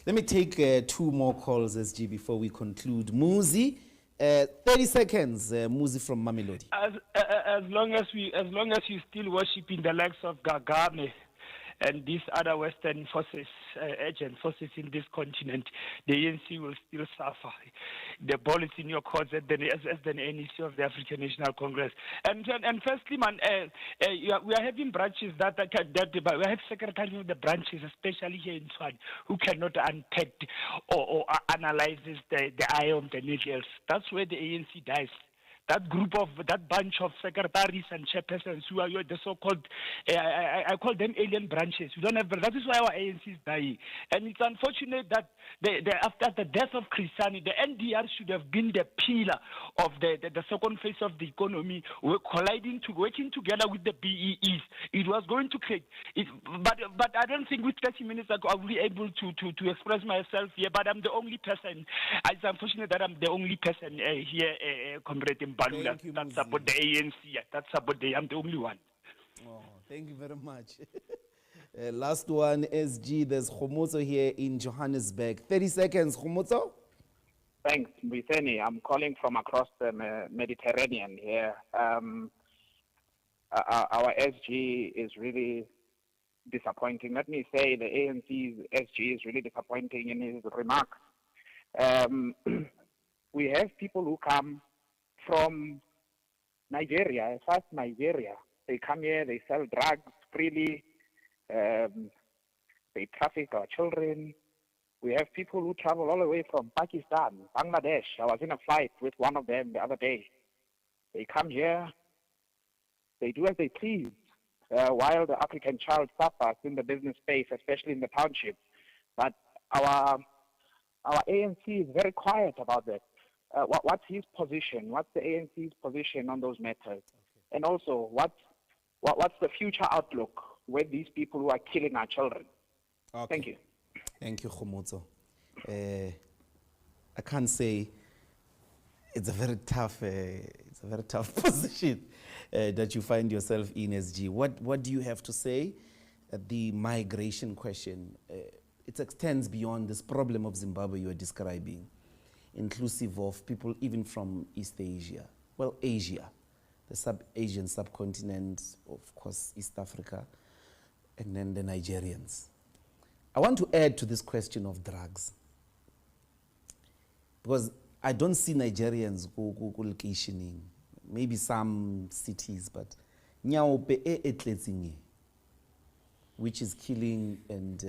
Let me take 2 more calls, SG, before we conclude. Muzi, 30 seconds, Muzi from Mamelodi. As long as you still worshiping the likes of Kagame and these other Western forces, agent forces in this continent, the ANC will still suffer. The ball is in your court as the NEC of the African National Congress. And firstly, man, we are having branches we have secretaries of the branches, especially here in Swat, who cannot unpack or analyze the eye of the needles. That's where the ANC dies. That bunch of secretaries and chairpersons who are the so-called, I call them alien branches. We don't have, that is why our ANC is dying. And it's unfortunate that after the death of Christiani, the NDR should have been the pillar of the second phase of the economy. We're working together with the BEEs. It was going to create it, but I don't think with 30 minutes ago I will be able to express myself here. But I'm the only person. It's unfortunate that I'm the only person here, Comrade Mbalula, that support the ANC. That support I'm the only one. Oh, thank you very much. Last one, SG. There's Khomozo here in Johannesburg. 30 seconds, Khomozo. Thanks, Mbiseni. I'm calling from across the Mediterranean here. Our SG is really disappointing. Let me say the ANC's SG is really disappointing in his remarks. We have people who come from Nigeria, first Nigeria. They come here, they sell drugs freely, they traffic our children. We have people who travel all the way from Pakistan, Bangladesh. I was in a flight with one of them the other day. They come here, they do as they please, while the African child suffers in the business space, especially in the township. But our ANC is very quiet about that. What's his position? What's the ANC's position on those matters? And also, what's the future outlook with these people who are killing our children? Okay. Thank you. Thank you, Khomozo. I can't say it's a very tough position that you find yourself in, SG. What do you have to say? The migration question, it extends beyond this problem of Zimbabwe you are describing, inclusive of people even from East Asia. Well, Asia, the sub-Asian subcontinent, of course, East Africa, and then the Nigerians. I want to add to this question of drugs, because I don't see Nigerians go locationing, maybe some cities, but which is killing and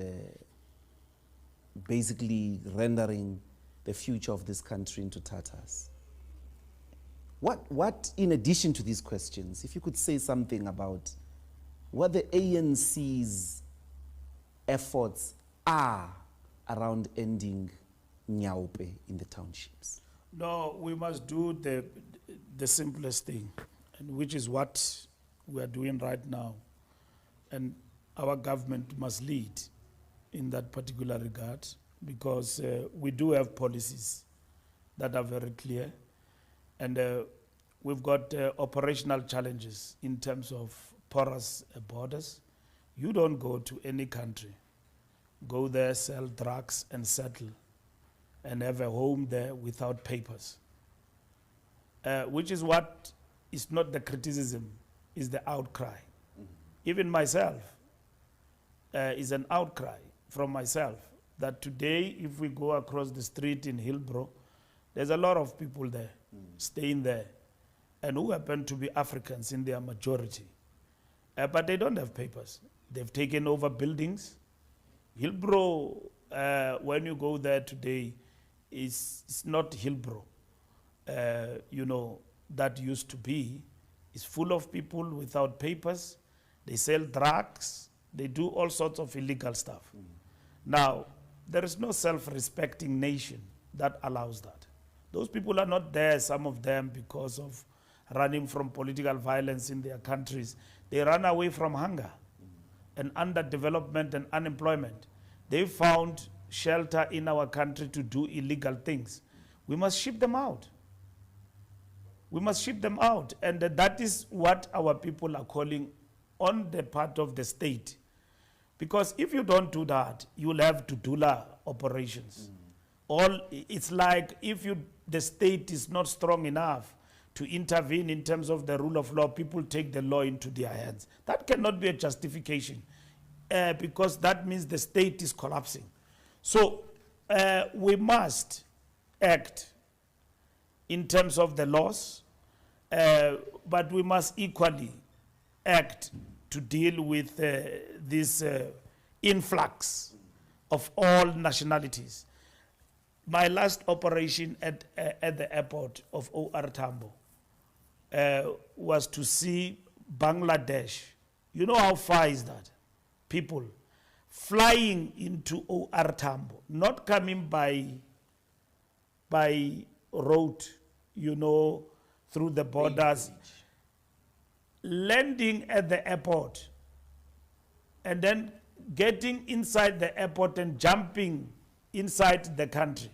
basically rendering the future of this country into tatters. What, in addition to these questions, if you could say something about what the ANC's efforts are around ending Nyaupe in the townships? No, we must do the simplest thing, and which is what we are doing right now. And our government must lead in that particular regard, because we do have policies that are very clear, and we've got operational challenges in terms of porous borders. You don't go to any country, go there, sell drugs and settle, and have a home there without papers, which is what is not the criticism, is the outcry. Even myself is an outcry from myself that today, if we go across the street in Hillbrow, there's a lot of people there, staying there, and who happen to be Africans in their majority. But they don't have papers. They've taken over buildings. Hillbrow, when you go there today, it's not Hillbrow, you know, that used to be. It's full of people without papers. They sell drugs. They do all sorts of illegal stuff. Now, there is no self-respecting nation that allows that. Those people are not there, some of them, because of running from political violence in their countries. They run away from hunger and underdevelopment and unemployment. They found shelter in our country to do illegal things. We must ship them out. We must ship them out. And that is what our people are calling on the part of the state. Because if you don't do that, you'll have Dudula operations. It's like if the state is not strong enough to intervene in terms of the rule of law, people take the law into their hands. That cannot be a justification, because that means the state is collapsing. So we must act in terms of the laws, but we must equally act to deal with this influx of all nationalities. My last operation at the airport of OR Tambo was to see Bangladesh. You know how far is that? People flying into OR Tambo, not coming by road, you know, through the borders, landing at the airport, and then getting inside the airport and jumping inside the country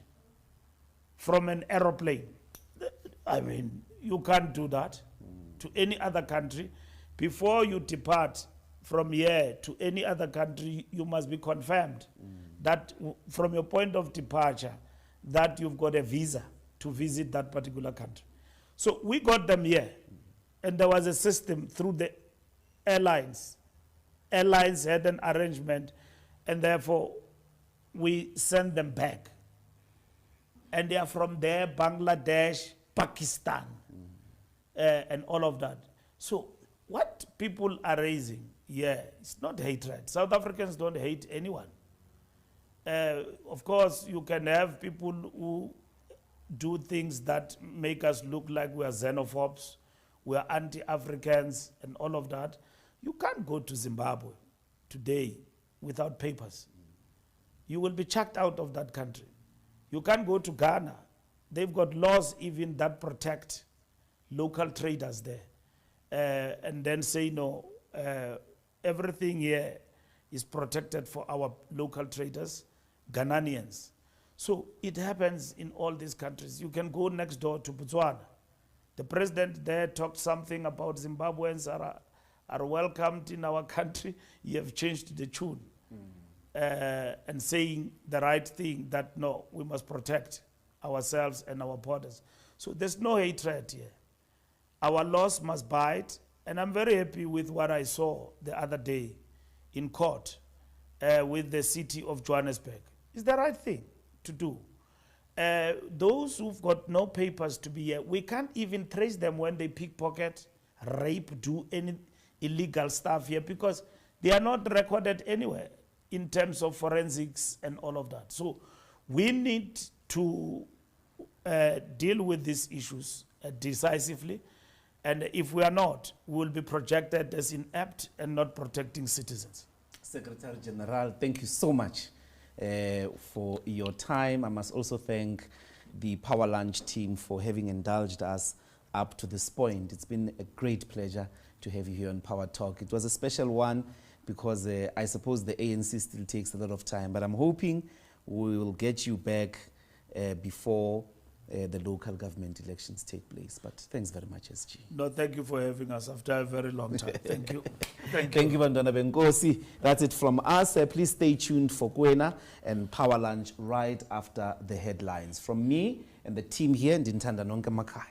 from an aeroplane. I mean, you can't do that to any other country. Before you depart from here to any other country, you must be confirmed that from your point of departure, that you've got a visa to visit that particular country. So we got them here, and there was a system through the airlines. Airlines had an arrangement, and therefore we send them back. And they are from there, Bangladesh, Pakistan, and all of that. So what people are raising, it's not hatred. South Africans don't hate anyone. Of course, you can have people who do things that make us look like we are xenophobes, we are anti-Africans, and all of that. You can't go to Zimbabwe today without papers. You will be chucked out of that country. You can't go to Ghana. They've got laws even that protect local traders there. And then say, no, everything here is protected for our local traders, Ghanaians. So it happens in all these countries. You can go next door to Botswana. The president there talked something about Zimbabweans are welcomed in our country. You have changed the tune. And saying the right thing, that no, we must protect ourselves and our borders. So there's no hatred here. Our laws must bite, and I'm very happy with what I saw the other day in court with the city of Johannesburg. It's the right thing to do. Those who've got no papers to be here, we can't even trace them when they pickpocket, rape, do any illegal stuff here, because they are not recorded anywhere in terms of forensics and all of that. So we need to deal with these issues decisively, and if we are not, we will be projected as inept and not protecting citizens. Secretary General, thank you so much. for your time. I must also thank the Power Lunch team for having indulged us up to this point. It's been a great pleasure to have you here on Power Talk. It was a special one because I suppose the ANC still takes a lot of time, but I'm hoping we will get you back before the local government elections take place. But thanks very much, SG. No, thank you for having us after a very long time. Thank you. Thank you, Bantwana Benkosi. That's it from us. Please stay tuned for Kwena and Power Lunch right after the headlines. From me and the team here, Ndintanda Nonke Makai.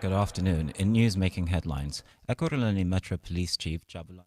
Good afternoon. In news making headlines, Ekurhuleni Metro Police Chief Jabulani